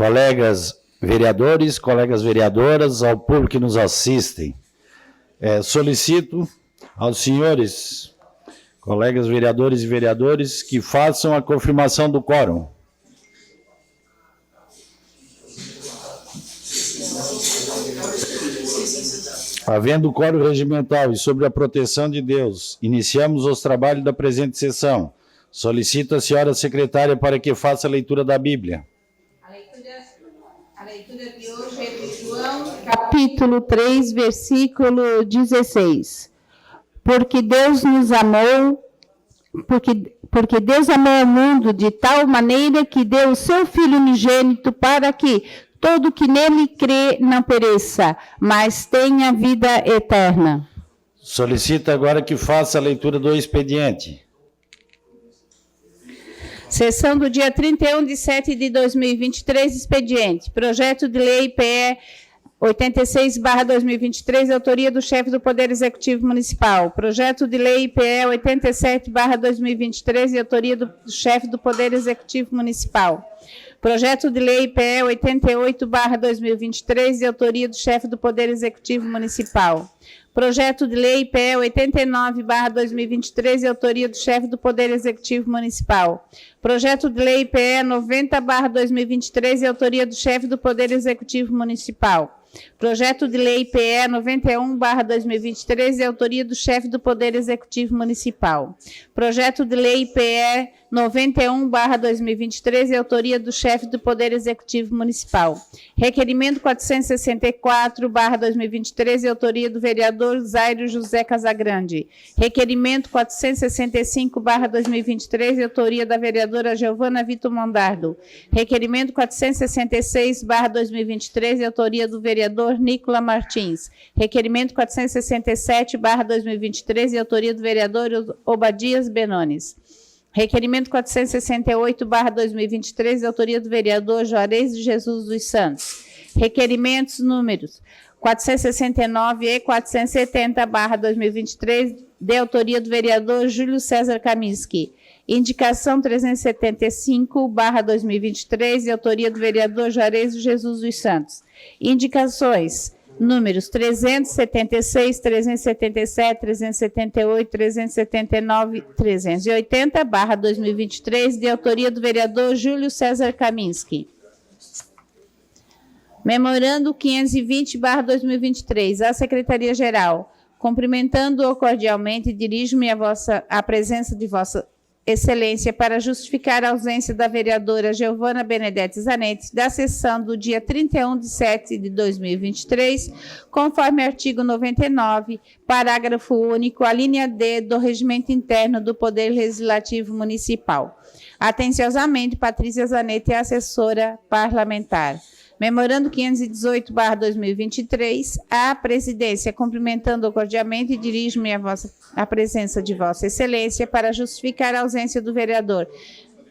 colegas vereadores, colegas vereadoras, ao público que nos assistem. Solicito aos senhores, colegas vereadores e vereadores, que façam a confirmação do quórum. Havendo quórum regimental e sobre a proteção de Deus, iniciamos os trabalhos da presente sessão. Solicito a senhora secretária para que faça a leitura da Bíblia. A leitura de hoje é de João, capítulo 3, versículo 16. Porque Deus nos amou, porque Deus amou o mundo de tal maneira que deu o seu Filho unigênito para que todo que nele crê não pereça, mas tenha vida eterna. Solicito agora que faça a leitura do expediente. Sessão do dia 31/7 de 2023, expediente. Projeto de lei PE 86/2023, autoria do chefe do Poder Executivo Municipal. Projeto de lei PE 87/2023, autoria do chefe do Poder Executivo Municipal. Projeto de lei PE 88/2023, de autoria do chefe do Poder Executivo Municipal. Projeto de lei PE 89/2023, de autoria do chefe do Poder Executivo Municipal. Projeto de lei PE 90/2023, de autoria do chefe do Poder Executivo Municipal. Projeto de lei PE 91/2023, de autoria do chefe do Poder Executivo Municipal. Projeto de lei PE 91/2023, de autoria do chefe do Poder Executivo Municipal. Requerimento 464/2023, de autoria do vereador Zairo José Casagrande. Requerimento 465/2023, de autoria da vereadora Giovana Vitor Mondardo. Requerimento 466/2023, de autoria do vereador Nicola Martins. Requerimento 467/2023, de autoria do vereador Obadias Benones. Requerimento 468/2023, de autoria do vereador Juarez de Jesus dos Santos. Requerimentos números 469 e 470/2023, de autoria do vereador Júlio César Kaminski. Indicação 375/2023, de autoria do vereador Juarez de Jesus dos Santos. Indicações números 376, 377, 378, 379, 380/2023, de autoria do vereador Júlio César Kaminski. Memorando 520/2023, à Secretaria-Geral, cumprimentando-o cordialmente, dirijo-me à presença de Vossa Excelência para justificar a ausência da vereadora Giovana Benedetti Zanetti da sessão do dia 31/7 de 2023, conforme artigo 99, parágrafo único, a linha D do Regimento Interno do Poder Legislativo Municipal. Atenciosamente, Patrícia Zanetti, assessora parlamentar. Memorando 518/2023, a presidência, cumprimentando cordialmente, dirijo-me à presença de Vossa Excelência para justificar a ausência do vereador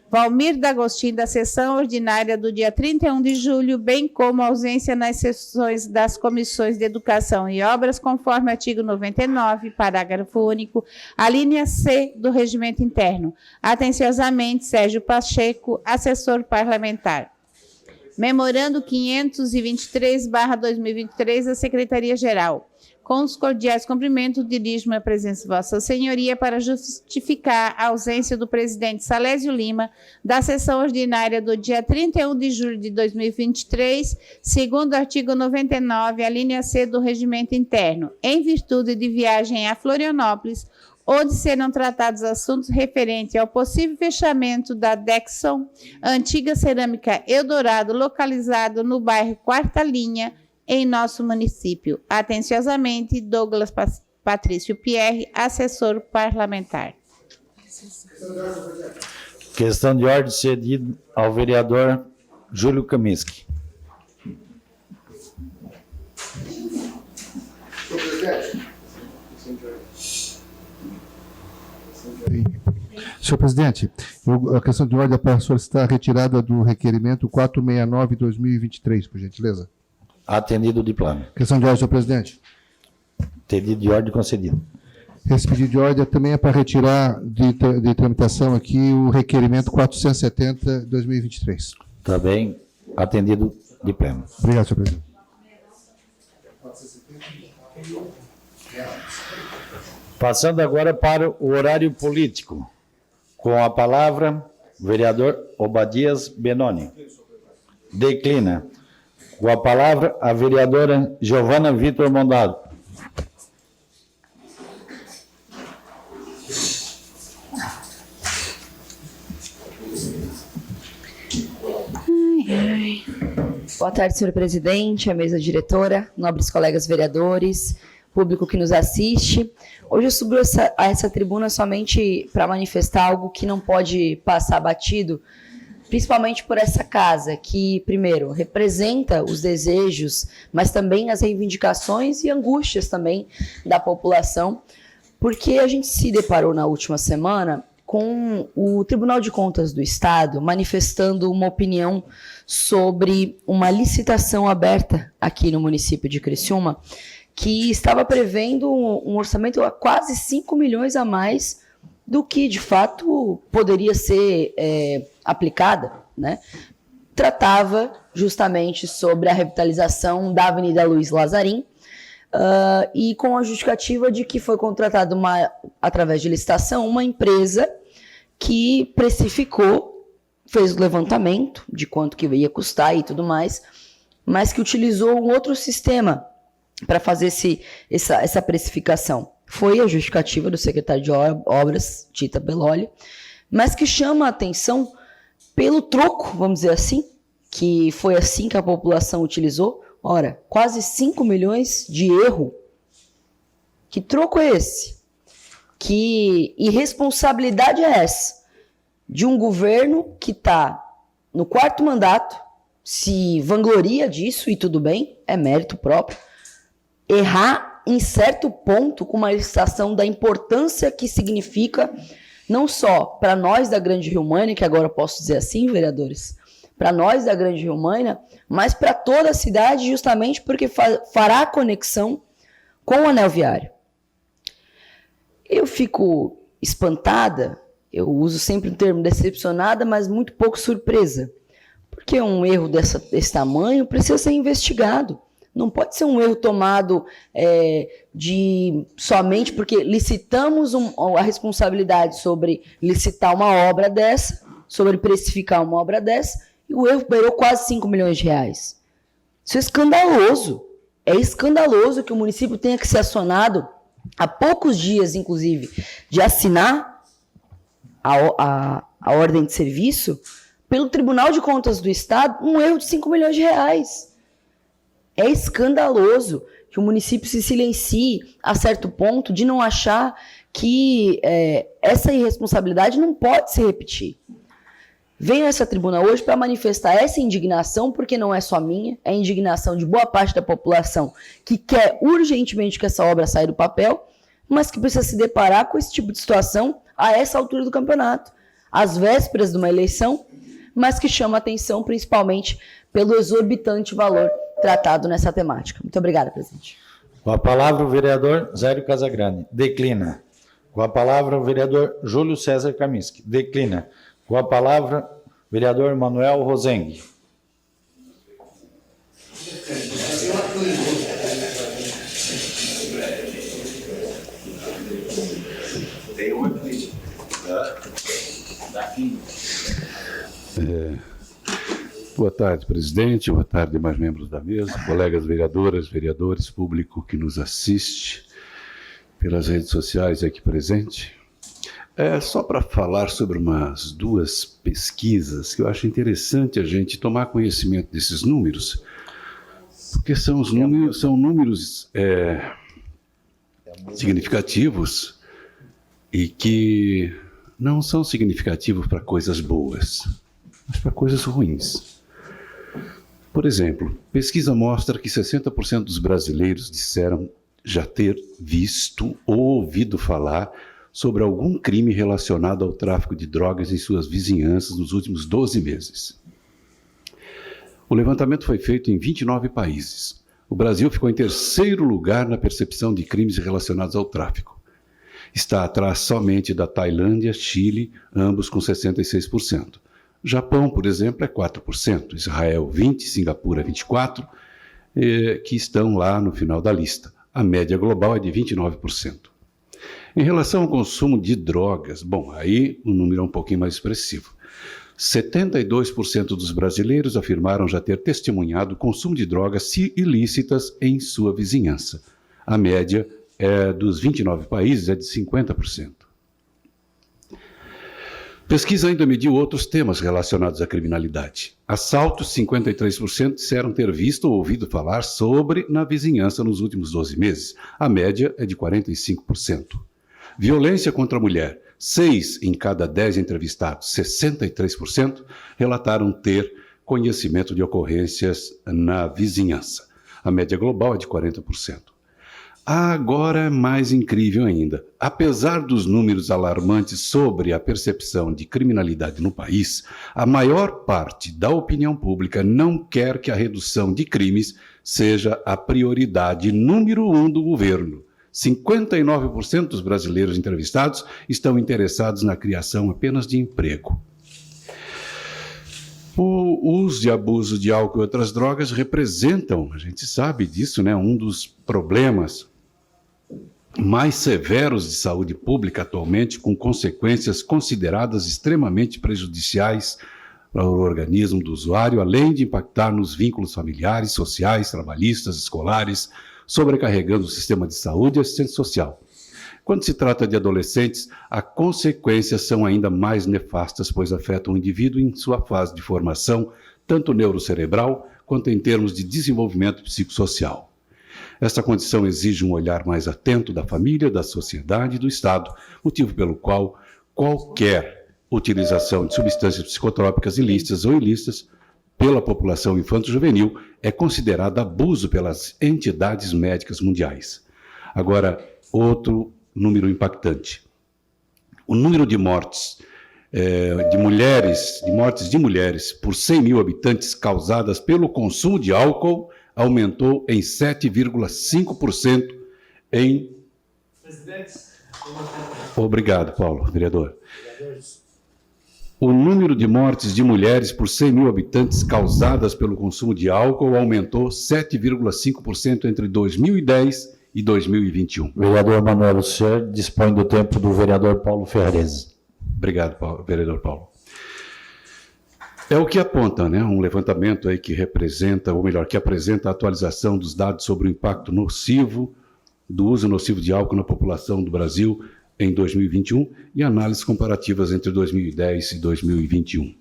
Valmir D'Agostinho da sessão ordinária do dia 31 de julho, bem como a ausência nas sessões das comissões de Educação e Obras, conforme artigo 99, parágrafo único, a linha C do Regimento Interno. Atenciosamente, Sérgio Pacheco, assessor parlamentar. Memorando 523/2023, da Secretaria-Geral. Com os cordiais cumprimentos, dirijo-me à presença de Vossa Senhoria para justificar a ausência do presidente Salésio Lima da sessão ordinária do dia 31 de julho de 2023, segundo o artigo 99, a linha C do Regimento Interno, em virtude de viagem a Florianópolis, onde serão tratados assuntos referentes ao possível fechamento da Dexon, antiga cerâmica Eldorado, localizado no bairro Quarta Linha, em nosso município. Atenciosamente, Douglas Patrício Pierre, assessor parlamentar. Questão de ordem cedida ao vereador Júlio Kaminski. Senhor presidente, a questão de ordem é para solicitar a retirada do requerimento 469/2023, por gentileza. Atendido o diploma. Questão de ordem, senhor presidente. Pedido de ordem concedido. Esse pedido de ordem também é para retirar de tramitação aqui o requerimento 470/2023. Também atendido de pleno. Obrigado, senhor presidente. Passando agora para o horário político. Com a palavra, o vereador Obadias Benoni. Declina. Com a palavra, a vereadora Giovana Vitor Mondado. Boa tarde, senhor presidente, a mesa diretora, nobres colegas vereadores, público que nos assiste. Hoje eu subo a essa tribuna somente para manifestar algo que não pode passar batido, principalmente por essa casa, que, primeiro, representa os desejos, mas também as reivindicações e angústias também da população, porque a gente se deparou na última semana com o Tribunal de Contas do Estado manifestando uma opinião sobre uma licitação aberta aqui no município de Criciúma, que estava prevendo um orçamento a quase 5 milhões a mais do que, de fato, poderia ser aplicada, né? Tratava justamente sobre a revitalização da Avenida Luiz Lazarim, e com a justificativa de que foi contratada, através de licitação, uma empresa que precificou, fez o levantamento de quanto que ia custar e tudo mais, mas que utilizou um outro sistema para fazer essa precificação. Foi a justificativa do secretário de Obras, Tita Belloli, mas que chama a atenção pelo troco, vamos dizer assim, que foi assim que a população utilizou. Ora, quase 5 milhões de erro. Que troco é esse? Que irresponsabilidade é essa? De um governo que está no 4º mandato, se vangloria disso e tudo bem, é mérito próprio, errar em certo ponto com uma licitação da importância que significa, não só para nós da Grande Rio Mânia, que agora eu posso dizer assim, vereadores, para nós da Grande Rio Mânia, mas para toda a cidade, justamente porque fará conexão com o anel viário. Eu fico espantada, eu uso sempre o termo decepcionada, mas muito pouco surpresa, porque um erro desse tamanho precisa ser investigado. Não pode ser um erro tomado somente porque licitamos a responsabilidade sobre licitar uma obra dessa, sobre precificar uma obra dessa, e o erro beirou quase 5 milhões de reais. Isso é escandaloso. É escandaloso que o município tenha que ser acionado há poucos dias, inclusive, de assinar a ordem de serviço pelo Tribunal de Contas do Estado, um erro de 5 milhões de reais. É escandaloso que o município se silencie a certo ponto de não achar que essa irresponsabilidade não pode se repetir. Venho a essa tribuna hoje para manifestar essa indignação, porque não é só minha, é a indignação de boa parte da população que quer urgentemente que essa obra saia do papel, mas que precisa se deparar com esse tipo de situação a essa altura do campeonato, às vésperas de uma eleição, mas que chama atenção principalmente pelo exorbitante valor tratado nessa temática. Muito obrigada, presidente. Com a palavra o vereador Zélio Casagrande. Declina. Com a palavra o vereador Júlio César Kaminski. Declina. Com a palavra o vereador Manuel Rosengue. Boa tarde, presidente. Boa tarde, demais membros da mesa, colegas vereadoras, vereadores, público que nos assiste pelas redes sociais aqui presente. Só para falar sobre umas duas pesquisas que eu acho interessante a gente tomar conhecimento desses números, porque são números significativos e que não são significativos para coisas boas, mas para coisas ruins. Por exemplo, pesquisa mostra que 60% dos brasileiros disseram já ter visto ou ouvido falar sobre algum crime relacionado ao tráfico de drogas em suas vizinhanças nos últimos 12 meses. O levantamento foi feito em 29 países. O Brasil ficou em terceiro lugar na percepção de crimes relacionados ao tráfico. Está atrás somente da Tailândia, Chile, ambos com 66%. Japão, por exemplo, é 4%, Israel 20%, Singapura 24%, que estão lá no final da lista. A média global é de 29%. Em relação ao consumo de drogas, bom, aí o número é um pouquinho mais expressivo. 72% dos brasileiros afirmaram já ter testemunhado o consumo de drogas ilícitas em sua vizinhança. A média dos 29 países é de 50%. Pesquisa ainda mediu outros temas relacionados à criminalidade. Assaltos, 53% disseram ter visto ou ouvido falar sobre na vizinhança nos últimos 12 meses. A média é de 45%. Violência contra a mulher, 6 em cada 10 entrevistados, 63%, relataram ter conhecimento de ocorrências na vizinhança. A média global é de 40%. Agora é mais incrível ainda. Apesar dos números alarmantes sobre a percepção de criminalidade no país, a maior parte da opinião pública não quer que a redução de crimes seja a prioridade número 1 do governo. 59% dos brasileiros entrevistados estão interessados na criação apenas de emprego. O uso e abuso de álcool e outras drogas representam, a gente sabe disso, né, um dos problemas mais severos de saúde pública atualmente, com consequências consideradas extremamente prejudiciais para o organismo do usuário, além de impactar nos vínculos familiares, sociais, trabalhistas, escolares, sobrecarregando o sistema de saúde e assistência social. Quando se trata de adolescentes, as consequências são ainda mais nefastas, pois afetam o indivíduo em sua fase de formação, tanto neurocerebral quanto em termos de desenvolvimento psicossocial. Esta condição exige um olhar mais atento da família, da sociedade e do Estado, motivo pelo qual qualquer utilização de substâncias psicotrópicas ilícitas ou ilícitas pela população infanto-juvenil é considerada abuso pelas entidades médicas mundiais. Agora, outro número impactante. O número de mortes de mulheres por 100 mil habitantes causadas pelo consumo de álcool aumentou em 7,5% em... Obrigado, Paulo, vereador. O número de mortes de mulheres por 100 mil habitantes causadas pelo consumo de álcool aumentou 7,5% entre 2010 e 2021. Vereador Manuel, o senhor dispõe do tempo do vereador Paulo Ferrarese. Obrigado, vereador Paulo. É o que aponta, né, um levantamento aí que representa, ou melhor, que apresenta a atualização dos dados sobre o impacto nocivo do uso nocivo de álcool na população do Brasil em 2021 e análises comparativas entre 2010 e 2021.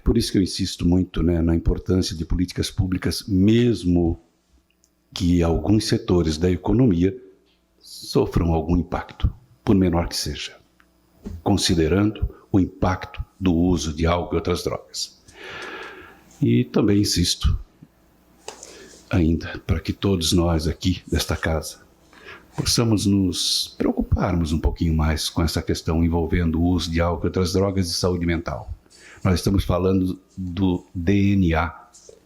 Por isso que eu insisto muito, né, na importância de políticas públicas, mesmo que alguns setores da economia sofram algum impacto, por menor que seja, considerando o impacto do uso de álcool e outras drogas. E também insisto, ainda, para que todos nós aqui desta casa possamos nos preocuparmos um pouquinho mais com essa questão envolvendo o uso de álcool e outras drogas e saúde mental. Nós estamos falando do DNA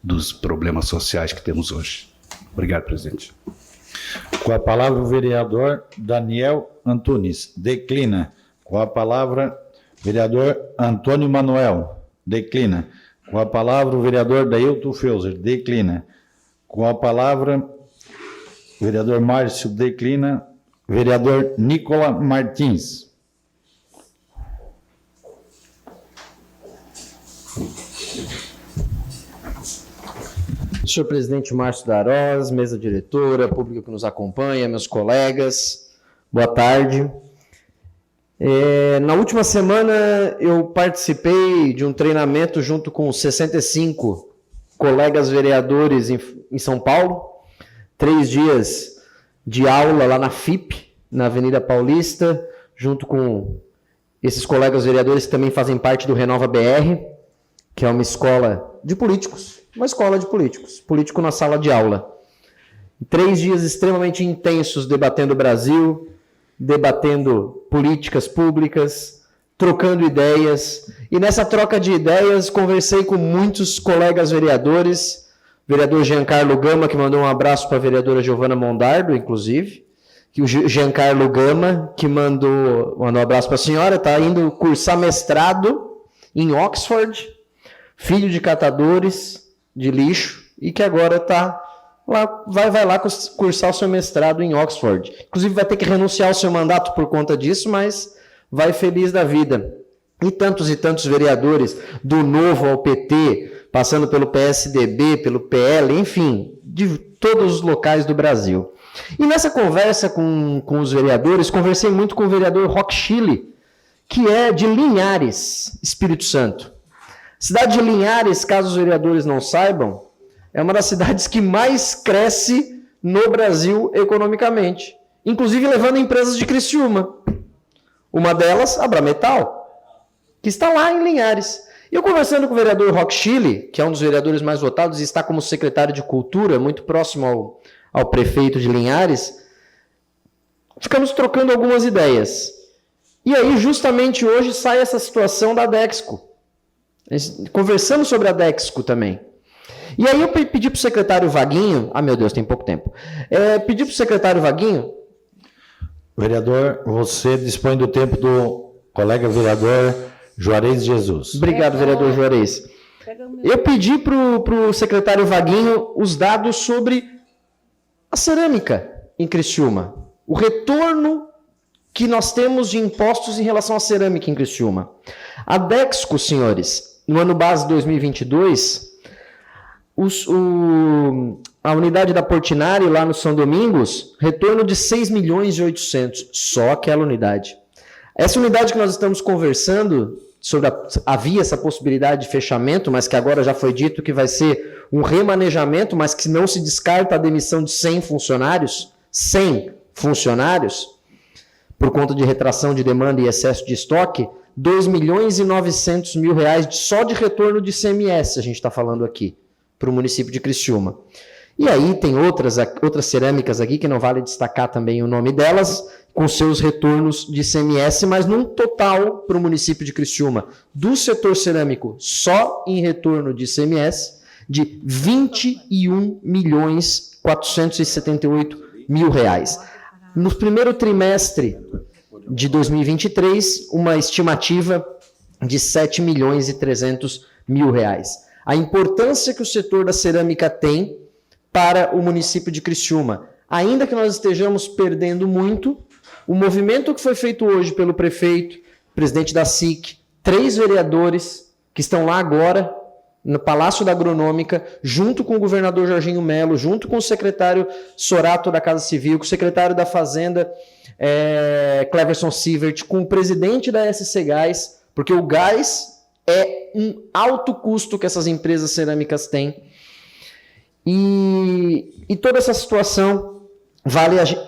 dos problemas sociais que temos hoje. Obrigado, presidente. Com a palavra o vereador Daniel Antunes. Declina. Com a palavra vereador Antônio Manuel. Declina. Com a palavra o vereador Dailton Feuser. Declina. Com a palavra vereador Márcio. Declina. Vereador Nicola Martins. Senhor presidente Márcio Darós, mesa diretora, público que nos acompanha, meus colegas, boa tarde. Na última semana eu participei de um treinamento junto com 65 colegas vereadores em São Paulo, 3 dias de aula lá na FIP, na Avenida Paulista, junto com esses colegas vereadores que também fazem parte do Renova BR, que é uma escola de políticos, político na sala de aula. 3 dias extremamente intensos debatendo o Brasil, debatendo políticas públicas, trocando ideias. E nessa troca de ideias, conversei com muitos colegas vereadores, vereador Giancarlo Gama, que mandou um abraço para a vereadora Giovana Mondardo, inclusive, que o Giancarlo Gama, que mandou um abraço para a senhora, está indo cursar mestrado em Oxford, filho de catadores de lixo, e que agora está lá, vai lá cursar o seu mestrado em Oxford. Inclusive vai ter que renunciar ao seu mandato por conta disso, mas vai feliz da vida. E tantos vereadores, do Novo ao PT, passando pelo PSDB, pelo PL, enfim, de todos os locais do Brasil. E nessa conversa com os vereadores, conversei muito com o vereador Roque Chile, que é de Linhares, Espírito Santo. Cidade de Linhares, caso os vereadores não saibam, é uma das cidades que mais cresce no Brasil economicamente, inclusive levando empresas de Criciúma. Uma delas, a Brametal, que está lá em Linhares. E eu conversando com o vereador Roque Chile, que é um dos vereadores mais votados e está como secretário de Cultura, muito próximo ao prefeito de Linhares, ficamos trocando algumas ideias. E aí, justamente hoje, sai essa situação da Dexco. Conversamos sobre a Dexco também. E aí eu pedi para o secretário Vaguinho... Ah, meu Deus, tem pouco tempo. Pedi para o secretário Vaguinho... Vereador, você dispõe do tempo do colega vereador Juarez Jesus. Obrigado, vereador Juarez. Eu pedi para o secretário Vaguinho os dados sobre a cerâmica em Criciúma. O retorno que nós temos de impostos em relação à cerâmica em Criciúma. A Dexco, senhores, no ano base 2022, a unidade da Portinari, lá no São Domingos, retorno de 6 milhões e 800, só aquela unidade. Essa unidade que nós estamos conversando, havia essa possibilidade de fechamento, mas que agora já foi dito que vai ser um remanejamento, mas que não se descarta a demissão de 100 funcionários, por conta de retração de demanda e excesso de estoque, 2 milhões e 900 mil reais só de retorno de ICMS, a gente está falando aqui, para o município de Criciúma. E aí tem outras cerâmicas aqui, que não vale destacar também o nome delas, com seus retornos de ICMS, mas num total para o município de Criciúma, do setor cerâmico, só em retorno de ICMS, de 21 milhões 478 mil reais. No primeiro trimestre de 2023, uma estimativa de 7 milhões e 300 mil reais. A importância que o setor da cerâmica tem para o município de Criciúma. Ainda que nós estejamos perdendo muito, o movimento que foi feito hoje pelo prefeito, presidente da SIC, 3 vereadores que estão lá agora, no Palácio da Agronômica, junto com o governador Jorginho Melo, junto com o secretário Sorato da Casa Civil, com o secretário da Fazenda, Cleverson Sievert, com o presidente da SC Gás, porque o gás é um alto custo que essas empresas cerâmicas têm. E toda essa situação,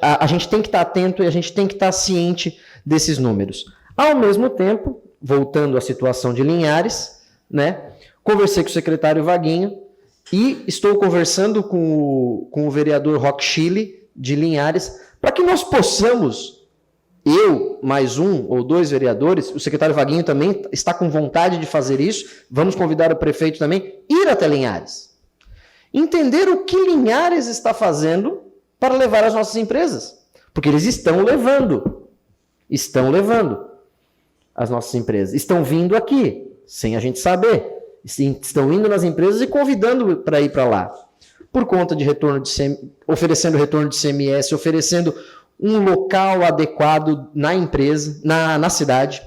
a gente tem que estar atento e a gente tem que estar ciente desses números. Ao mesmo tempo, voltando à situação de Linhares, né, conversei com o secretário Vaguinho e estou conversando com o vereador Roque Chile, de Linhares, para que nós possamos, eu, mais 1 ou 2 vereadores, o secretário Vaguinho também está com vontade de fazer isso, vamos convidar o prefeito também, ir até Linhares. Entender o que Linhares está fazendo para levar as nossas empresas. Porque eles estão levando as nossas empresas. Estão vindo aqui, sem a gente saber. Estão indo nas empresas e convidando para ir para lá. Por conta de retorno de oferecendo retorno de ICMS, oferecendo um local adequado na empresa, na cidade.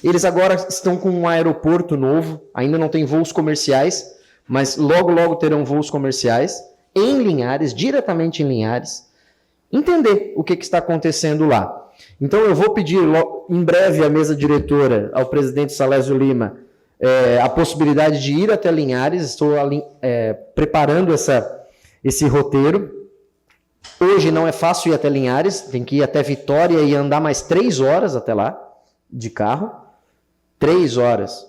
Eles agora estão com um aeroporto novo, ainda não tem voos comerciais, mas logo terão voos comerciais em Linhares, diretamente em Linhares, entender o que está acontecendo lá. Então eu vou pedir em breve à mesa diretora, ao presidente Salésio Lima, a possibilidade de ir até Linhares, estou preparando esse roteiro. Hoje não é fácil ir até Linhares, tem que ir até Vitória e andar mais 3 horas até lá, de carro, 3 horas.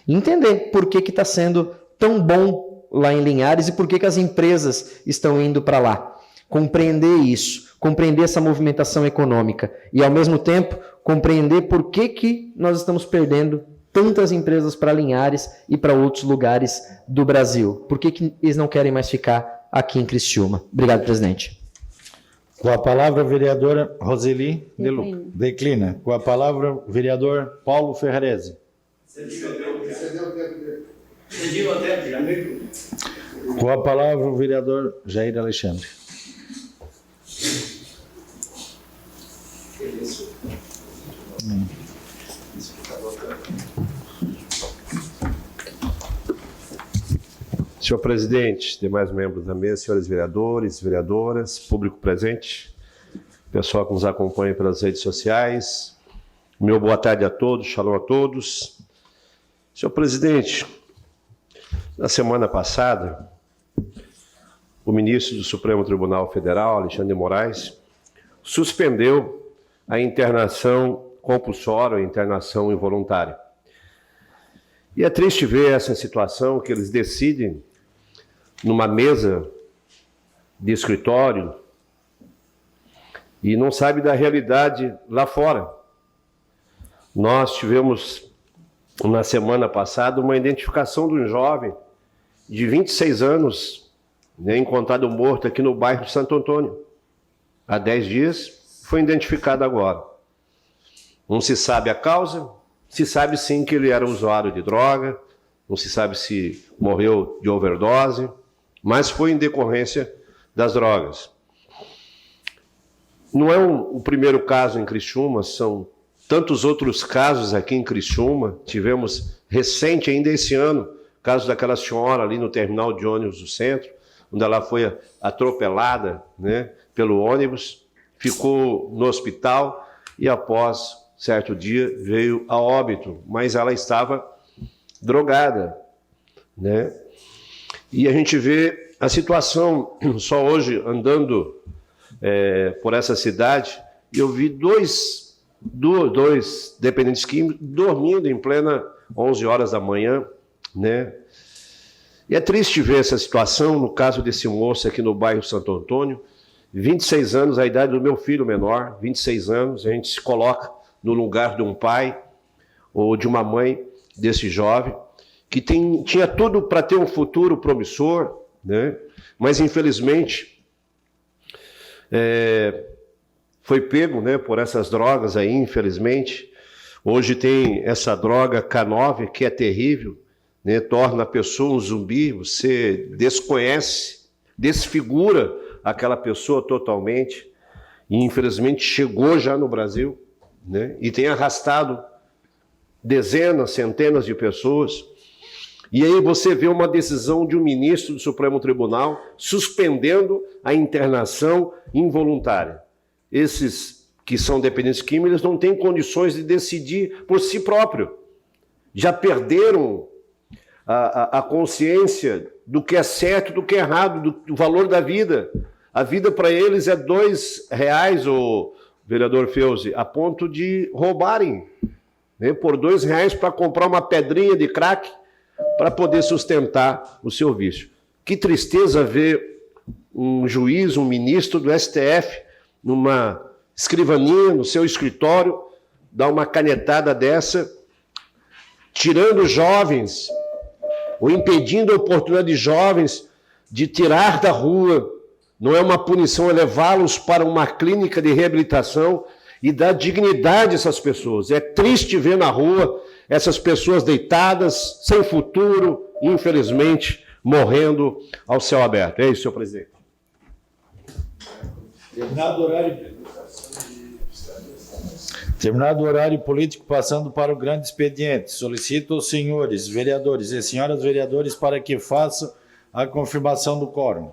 Entender por que está sendo tão bom lá em Linhares e por que as empresas estão indo para lá. Compreender isso, compreender essa movimentação econômica e, ao mesmo tempo, compreender por que nós estamos perdendo tantas empresas para Linhares e para outros lugares do Brasil. Por que eles não querem mais ficar aqui em Criciúma? Obrigado, presidente. Com a palavra, vereadora Roseli Declina. Com a palavra, vereador Paulo Ferrarese. Com a palavra, o vereador Jair Alexandre. Senhor presidente, demais membros da mesa, senhores vereadores, vereadoras, público presente, pessoal que nos acompanha pelas redes sociais, meu boa tarde a todos, shalom a todos. Senhor presidente, na semana passada, o ministro do Supremo Tribunal Federal, Alexandre de Moraes, suspendeu a internação compulsória, a internação involuntária. E é triste ver essa situação que eles decidem numa mesa de escritório e não sabe da realidade lá fora. Nós tivemos, na semana passada, uma identificação de um jovem de 26 anos, né, encontrado morto aqui no bairro de Santo Antônio. Há 10 dias, foi identificado agora. Não se sabe a causa, se sabe sim que ele era usuário de droga, não se sabe se morreu de overdose, mas foi em decorrência das drogas. Não é o primeiro caso em Criciúma, são tantos outros casos aqui em Criciúma. Tivemos recente, ainda esse ano, o caso daquela senhora ali no terminal de ônibus do centro, onde ela foi atropelada, né, pelo ônibus, ficou no hospital e após certo dia veio a óbito, mas ela estava drogada, né? E a gente vê a situação, só hoje, andando por essa cidade, eu vi dois dependentes químicos dormindo em plena 11 horas da manhã, né? E é triste ver essa situação, no caso desse moço aqui no bairro Santo Antônio, 26 anos, a idade do meu filho menor, 26 anos, a gente se coloca no lugar de um pai ou de uma mãe desse jovem, que tinha tudo para ter um futuro promissor, né? Mas infelizmente foi pego, né, por essas drogas aí, infelizmente. Hoje tem essa droga K9, que é terrível, né? Torna a pessoa um zumbi, você desconhece, desfigura aquela pessoa totalmente, e infelizmente chegou já no Brasil, né? E tem arrastado dezenas, centenas de pessoas. E aí você vê uma decisão de um ministro do Supremo Tribunal suspendendo a internação involuntária. Esses que são dependentes químicos, eles não têm condições de decidir por si próprio. Já perderam a consciência do que é certo, do que é errado, do valor da vida. A vida para eles é R$2, o vereador Feuzi, a ponto de roubarem, né, por R$2 para comprar uma pedrinha de crack para poder sustentar o seu vício. Que tristeza ver um juiz, um ministro do STF, numa escrivaninha, no seu escritório, dar uma canetada dessa, tirando jovens, ou impedindo a oportunidade de jovens de tirar da rua. Não é uma punição, é levá-los para uma clínica de reabilitação e dar dignidade a essas pessoas. É triste ver na rua essas pessoas deitadas, sem futuro, infelizmente, morrendo ao céu aberto. É isso, senhor presidente. Terminado o horário político, passando para o grande expediente. Solicito aos senhores vereadores e senhoras vereadores para que façam a confirmação do quórum.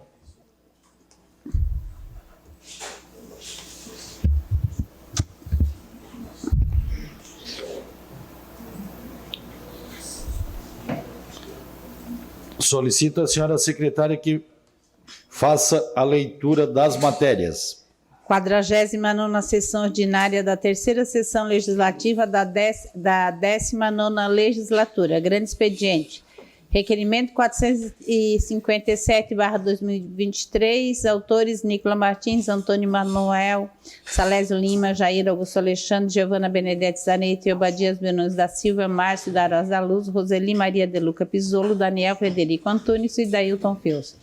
Solicito à senhora secretária que faça a leitura das matérias. 49ª sessão ordinária da terceira sessão legislativa da 19ª legislatura. Grande expediente. Requerimento 457/2023, autores Nicola Martins, Antônio Manuel, Salésio Lima, Jair Augusto Alexandre, Giovana Benedetti Zanetti, Obadias Benunes da Silva, Márcio da Rosa da Luz, Roseli Maria de Luca Pisolo, Daniel Frederico Antunes e Dailton Feuzi.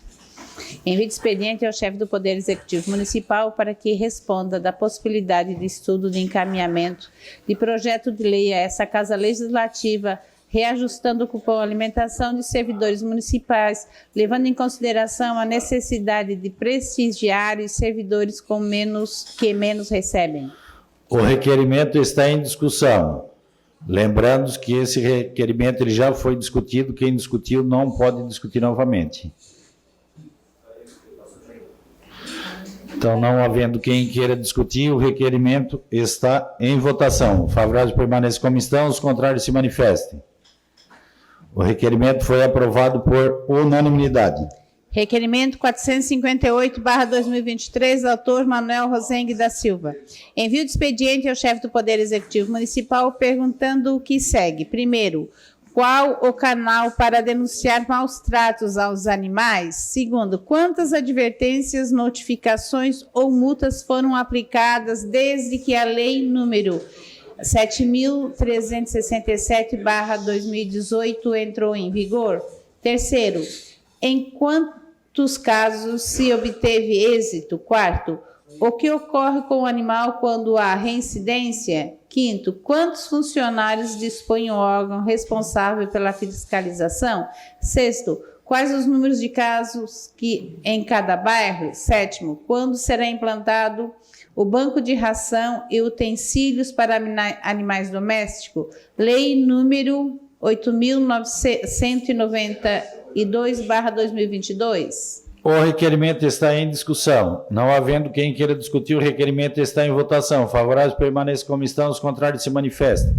Envio de expediente ao chefe do Poder Executivo Municipal para que responda da possibilidade de estudo de encaminhamento de projeto de lei a essa Casa Legislativa, reajustando o cupom alimentação de servidores municipais, levando em consideração a necessidade de prestigiar os servidores que menos recebem. O requerimento está em discussão. Lembrando que esse requerimento ele já foi discutido, quem discutiu não pode discutir novamente. Então, não havendo quem queira discutir, o requerimento está em votação. Favoráveis permaneçam como estão, os contrários se manifestem. O requerimento foi aprovado por unanimidade. Requerimento 458/2023, autor Manuel Rosengue da Silva. Envio de expediente ao chefe do Poder Executivo Municipal perguntando o que segue. Primeiro, qual o canal para denunciar maus tratos aos animais? Segundo, quantas advertências, notificações ou multas foram aplicadas desde que a lei número 7.367/2018 entrou em vigor? Terceiro, em quantos casos se obteve êxito? Quarto, o que ocorre com o animal quando há reincidência? Quinto, quantos funcionários dispõe o órgão responsável pela fiscalização? Sexto, quais os números de casos em cada bairro? Sétimo, quando será implantado o banco de ração e utensílios para animais domésticos? Lei número 8.192/2022. O requerimento está em discussão. Não havendo quem queira discutir, o requerimento está em votação. Favoráveis permaneçam como estão, os contrários se manifestem.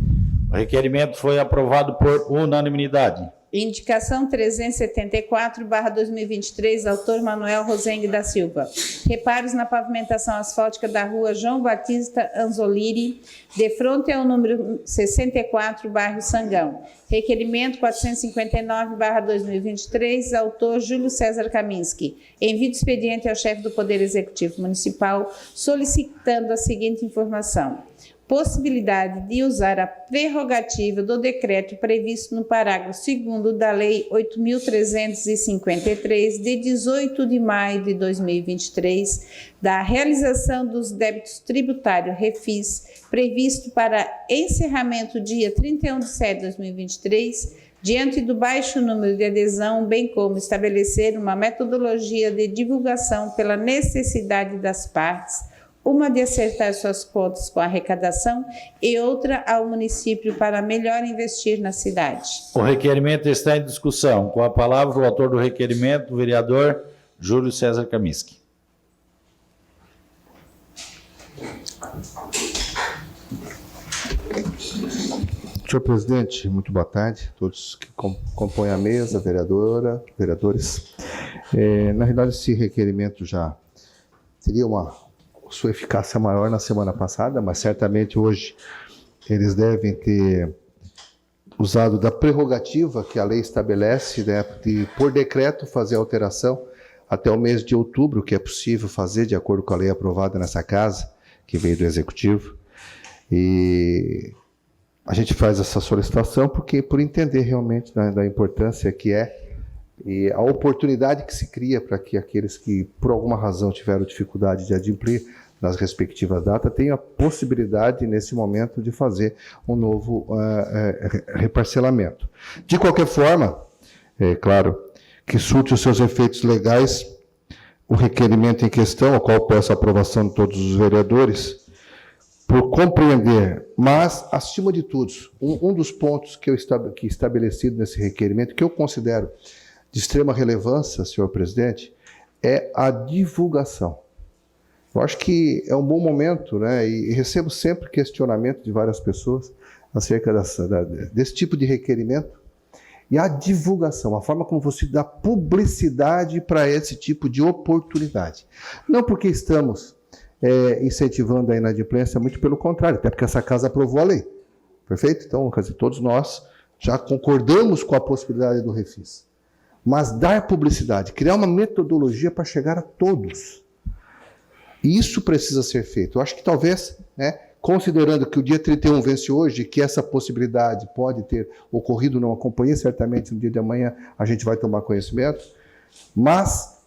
O requerimento foi aprovado por unanimidade. Indicação 374/2023, autor Manuel Rosengue da Silva. Reparos na pavimentação asfáltica da rua João Batista Anzoliri, de frente ao número 64, bairro Sangão. Requerimento 459/2023, autor Júlio César Kaminski. Envio de expediente ao chefe do Poder Executivo Municipal, solicitando a seguinte informação. Possibilidade de usar a prerrogativa do decreto previsto no parágrafo 2º da Lei 8.353, de 18 de maio de 2023, da realização dos débitos tributários refis, previsto para encerramento dia 31 de setembro de 2023, diante do baixo número de adesão, bem como estabelecer uma metodologia de divulgação pela necessidade das partes, uma de acertar suas contas com a arrecadação e outra ao município para melhor investir na cidade. O requerimento está em discussão. Com a palavra, o autor do requerimento, o vereador Júlio César Kaminski. Senhor presidente, muito boa tarde a todos que compõem a mesa, vereadores. Na realidade, esse requerimento já teria sua eficácia maior na semana passada, mas certamente hoje eles devem ter usado da prerrogativa que a lei estabelece, né, de, por decreto, fazer alteração até o mês de outubro, que é possível fazer de acordo com a lei aprovada nessa casa, que veio do Executivo. E a gente faz essa solicitação por entender realmente da importância que é e a oportunidade que se cria para que aqueles que, por alguma razão, tiveram dificuldade de adimplir nas respectivas datas, tenham a possibilidade, nesse momento, de fazer um novo reparcelamento. De qualquer forma, é claro que surte os seus efeitos legais o requerimento em questão, ao qual peço a aprovação de todos os vereadores, por compreender, mas, acima de tudo, um dos pontos que estabelecido nesse requerimento, que eu considero de extrema relevância, senhor presidente, é a divulgação. Eu acho que é um bom momento, né, e recebo sempre questionamento de várias pessoas acerca desse tipo de requerimento, e a divulgação, a forma como você dá publicidade para esse tipo de oportunidade. Não porque estamos incentivando a inadimplência, muito pelo contrário, até porque essa casa aprovou a lei, perfeito? Então, quer dizer, todos nós já concordamos com a possibilidade do refis. Mas dar publicidade, criar uma metodologia para chegar a todos. E isso precisa ser feito. Eu acho que talvez, né, considerando que o dia 31 vence hoje, que essa possibilidade pode ter ocorrido, não acompanhei, certamente no dia de amanhã a gente vai tomar conhecimento, mas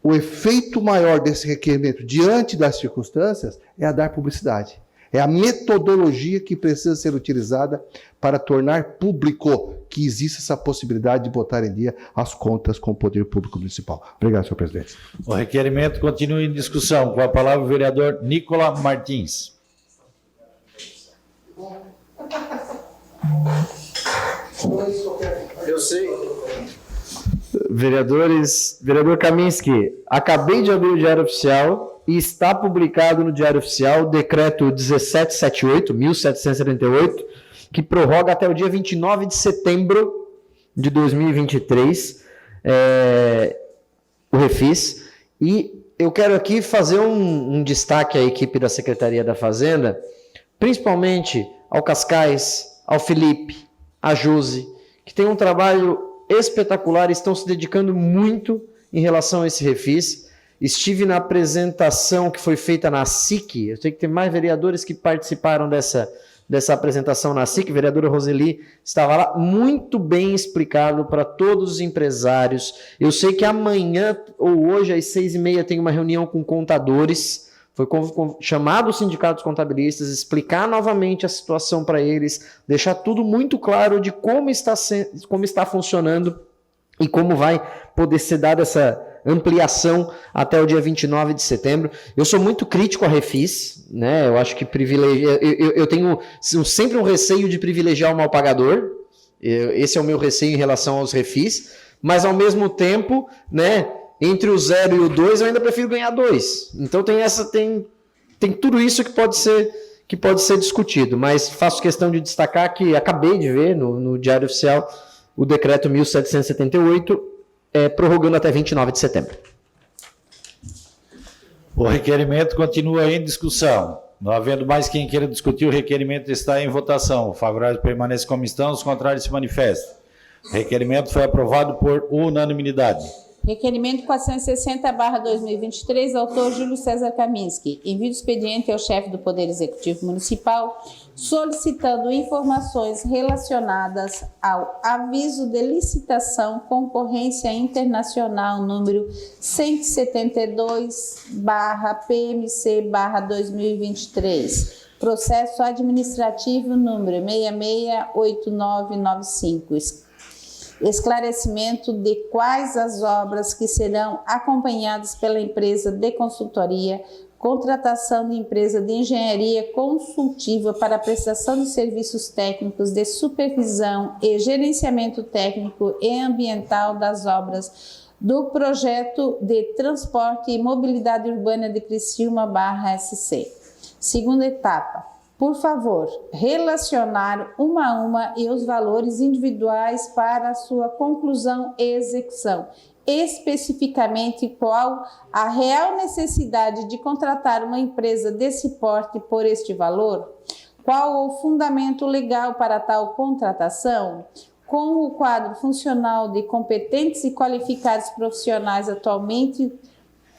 o efeito maior desse requerimento diante das circunstâncias é a dar publicidade. É a metodologia que precisa ser utilizada para tornar público que existe essa possibilidade de botar em dia as contas com o poder público municipal. Obrigado, senhor presidente. O requerimento continua em discussão. Com a palavra o vereador Nicola Martins. Eu sei. Vereador Kaminski, acabei de abrir o Diário Oficial e está publicado no Diário Oficial o decreto 1778, que prorroga até o dia 29 de setembro de 2023 o Refis. E eu quero aqui fazer um destaque à equipe da Secretaria da Fazenda, principalmente ao Cascais, ao Felipe, à Josi, que tem um trabalho espetacular e estão se dedicando muito em relação a esse Refis. Estive na apresentação que foi feita na SIC, eu sei que tem mais vereadores que participaram dessa apresentação na SIC, a vereadora Roseli estava lá, muito bem explicado para todos os empresários. Eu sei que amanhã ou hoje às 6h30 tem uma reunião com contadores, foi chamado o sindicato dos contabilistas, explicar novamente a situação para eles, deixar tudo muito claro de como está funcionando e como vai poder ser dada essa ampliação até o dia 29 de setembro. Eu sou muito crítico a Refis, né? Eu acho que eu tenho sempre um receio de privilegiar o mal pagador. Esse é o meu receio em relação aos Refis, mas ao mesmo tempo, né, entre o 0 e o 2 eu ainda prefiro ganhar 2. Então tem tudo isso que pode ser discutido, mas faço questão de destacar que acabei de ver no Diário Oficial o decreto 1778, prorrogando até 29 de setembro. O requerimento continua em discussão. Não havendo mais quem queira discutir, o requerimento está em votação. O favorável permanece como estão, os contrários se manifestam. O requerimento foi aprovado por unanimidade. Requerimento 460/2023, autor Júlio César Kaminski. Envio de expediente ao chefe do Poder Executivo Municipal, solicitando informações relacionadas ao aviso de licitação Concorrência Internacional número 172/PMC/2023. Processo administrativo número 668995. Esclarecimento de quais as obras que serão acompanhadas pela empresa de consultoria, contratação de empresa de engenharia consultiva para prestação de serviços técnicos de supervisão e gerenciamento técnico e ambiental das obras do projeto de transporte e mobilidade urbana de Criciúma/SC. Segunda etapa. Por favor, relacionar uma a uma e os valores individuais para a sua conclusão e execução. Especificamente, qual a real necessidade de contratar uma empresa desse porte por este valor? Qual o fundamento legal para tal contratação? Com o quadro funcional de competentes e qualificados profissionais atualmente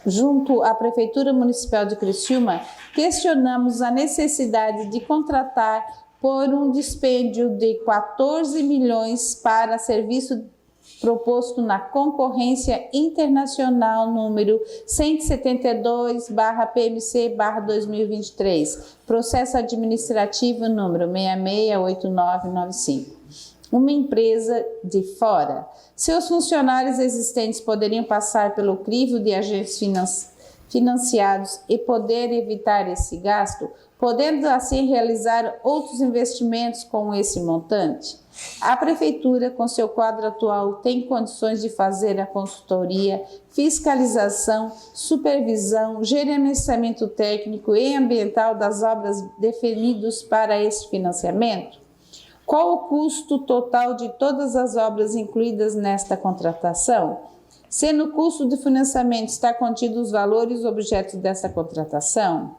junto à Prefeitura Municipal de Criciúma, questionamos a necessidade de contratar por um dispêndio de 14 milhões para serviço proposto na Concorrência Internacional número 172/PMC/2023, processo administrativo número 668995. Uma empresa de fora. Seus funcionários existentes poderiam passar pelo crivo de agentes financiados e poder evitar esse gasto, podendo assim realizar outros investimentos com esse montante? A Prefeitura, com seu quadro atual, tem condições de fazer a consultoria, fiscalização, supervisão, gerenciamento técnico e ambiental das obras definidos para esse financiamento? Qual o custo total de todas as obras incluídas nesta contratação? Se no custo de financiamento está contido os valores objetos dessa contratação?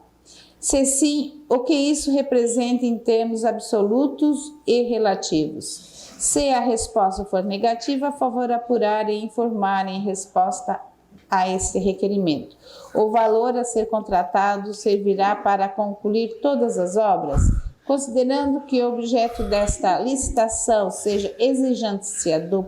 Se sim, o que isso representa em termos absolutos e relativos? Se a resposta for negativa, a favor apurar e informar em resposta a este requerimento. O valor a ser contratado servirá para concluir todas as obras? considerando que o objeto desta licitação seja exigência do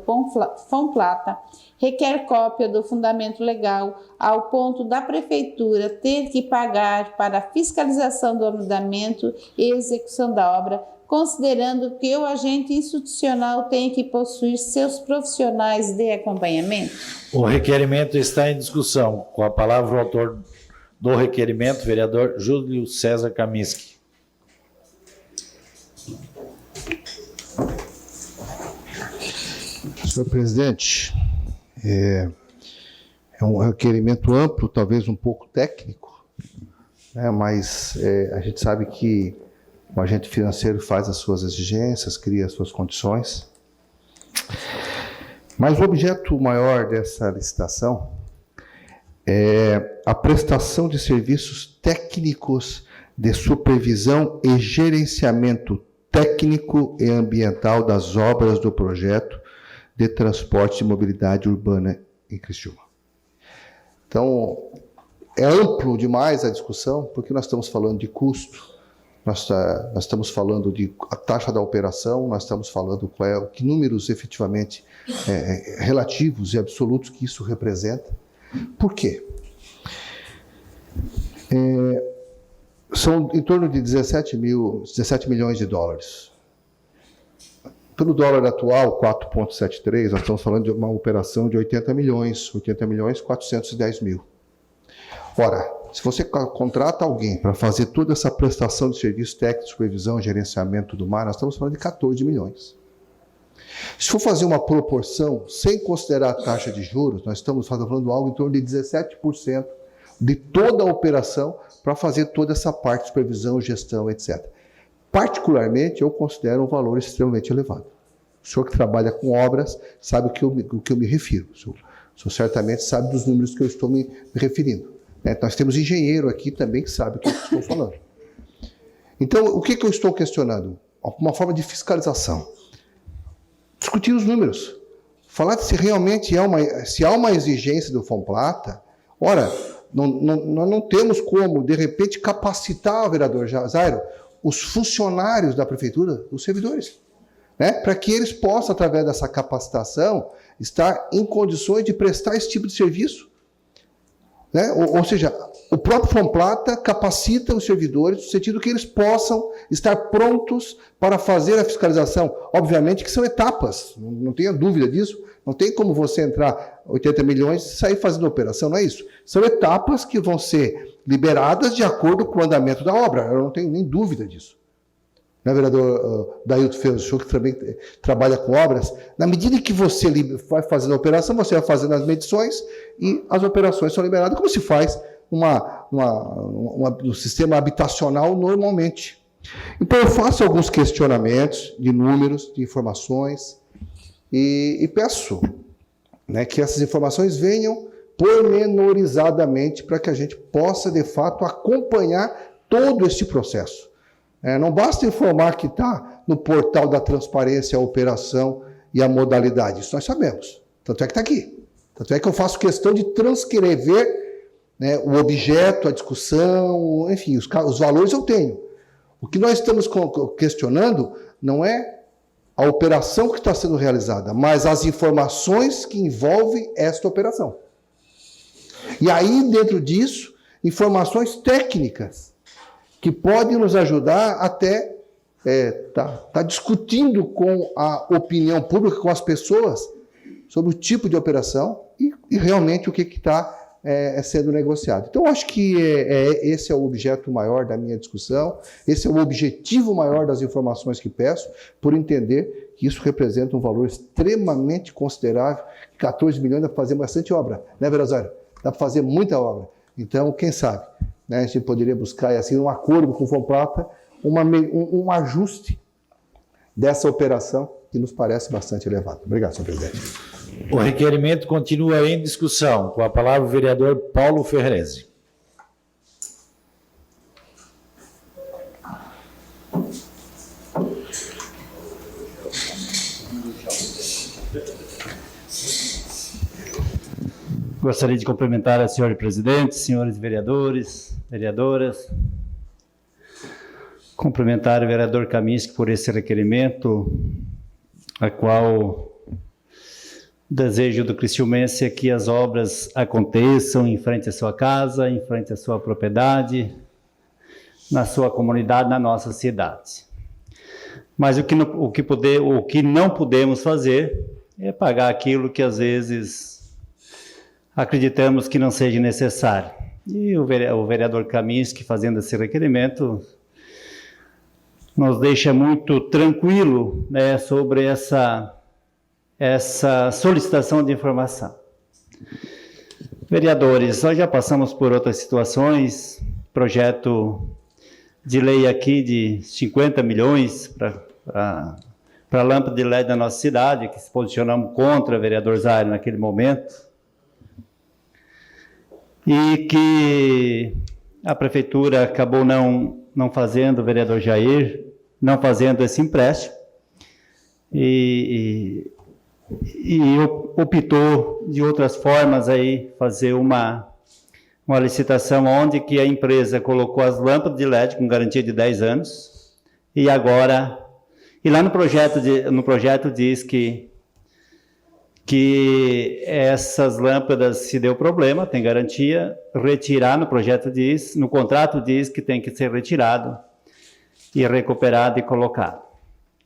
Fomplata, requer cópia do fundamento legal ao ponto da Prefeitura ter que pagar para a fiscalização do andamento e execução da obra, considerando que o agente institucional tem que possuir seus profissionais de acompanhamento. O requerimento está em discussão. Com a palavra o autor do requerimento, vereador Júlio César Kaminski. Senhor presidente, é um requerimento amplo, talvez um pouco técnico, né, mas a gente sabe que o agente financeiro faz as suas exigências, cria as suas condições. Mas o objeto maior dessa licitação é a prestação de serviços técnicos de supervisão e gerenciamento técnico e ambiental das obras do projeto de transporte e mobilidade urbana em Criciúma. Então, é amplo demais a discussão, porque nós estamos falando de custo, nós estamos falando de a taxa da operação, nós estamos falando que números efetivamente relativos e absolutos que isso representa. Por quê? São em torno de 17 milhões de dólares. Pelo dólar atual, 4,73, nós estamos falando de uma operação de 80 milhões 410 mil. Ora, se você contrata alguém para fazer toda essa prestação de serviço técnico, supervisão, gerenciamento do mar, nós estamos falando de 14 milhões. Se for fazer uma proporção, sem considerar a taxa de juros, nós estamos falando de algo em torno de 17% de toda a operação para fazer toda essa parte de supervisão, gestão, etc. Particularmente, eu considero um valor extremamente elevado. O senhor que trabalha com obras sabe o que eu me refiro. O senhor certamente sabe dos números que eu estou me referindo. Nós temos engenheiro aqui também que sabe o que eu estou falando. Então, o que eu estou questionando? Uma forma de fiscalização. Discutir os números. Falar se realmente há uma exigência do Fomplata. Ora, nós não temos como, de repente, capacitar, vereador Jairo, os funcionários da prefeitura, os servidores, né? Para que eles possam, através dessa capacitação, estar em condições de prestar esse tipo de serviço. Né? Ou seja, o próprio Fomplata capacita os servidores no sentido que eles possam estar prontos para fazer a fiscalização. Obviamente que são etapas, não tenha dúvida disso. Não tem como você entrar 80 milhões e sair fazendo operação, não é isso. São etapas que vão ser liberadas de acordo com o andamento da obra. Eu não tenho nem dúvida disso. Né, vereador Dailton Ferreira, o senhor que também trabalha com obras, na medida em que você vai fazendo a operação, você vai fazendo as medições e as operações são liberadas, como se faz no sistema habitacional normalmente. Então, eu faço alguns questionamentos de números, de informações, e peço, né, que essas informações venham pormenorizadamente para que a gente possa, de fato, acompanhar todo este processo. Não basta informar que está no portal da transparência a operação e a modalidade. Isso nós sabemos. Tanto é que está aqui. Tanto é que eu faço questão de transcrever, né, o objeto, a discussão, enfim, os valores eu tenho. O que nós estamos questionando não é a operação que está sendo realizada, mas as informações que envolvem esta operação. E aí, dentro disso, informações técnicas que podem nos ajudar até tá discutindo com a opinião pública, com as pessoas, sobre o tipo de operação e realmente o que está sendo negociado. Então, eu acho que esse é o objeto maior da minha discussão, esse é o objetivo maior das informações que peço, por entender que isso representa um valor extremamente considerável. 14 milhões dá para fazer bastante obra, né, vereador? Dá para fazer muita obra. Então, quem sabe, né, a gente poderia buscar, assim, um acordo com o Fomplata, um ajuste dessa operação que nos parece bastante elevado. Obrigado, senhor presidente. O requerimento continua em discussão. Com a palavra o vereador Paulo Ferrezi. Gostaria de cumprimentar a senhora presidente, senhores vereadores, vereadoras. cumprimentar o vereador Kaminski por esse requerimento, a qual o desejo do criciumense é que as obras aconteçam em frente à sua casa, em frente à sua propriedade, na sua comunidade, na nossa cidade. Mas o que não podemos fazer é pagar aquilo que às vezes acreditamos que não seja necessário. E o vereador Kaminski, fazendo esse requerimento, nos deixa muito tranquilo, né, sobre essa solicitação de informação. Vereadores, nós já passamos por outras situações, projeto de lei aqui de 50 milhões para a lâmpada de LED da nossa cidade, que se posicionamos contra o vereador Zaire naquele momento, e que a prefeitura acabou não fazendo, o vereador Jair, não fazendo esse empréstimo, e optou de outras formas aí fazer uma licitação onde que a empresa colocou as lâmpadas de LED com garantia de 10 anos, e lá no projeto diz que essas lâmpadas, se deu problema, tem garantia, retirar, no contrato diz que tem que ser retirado e recuperado e colocado.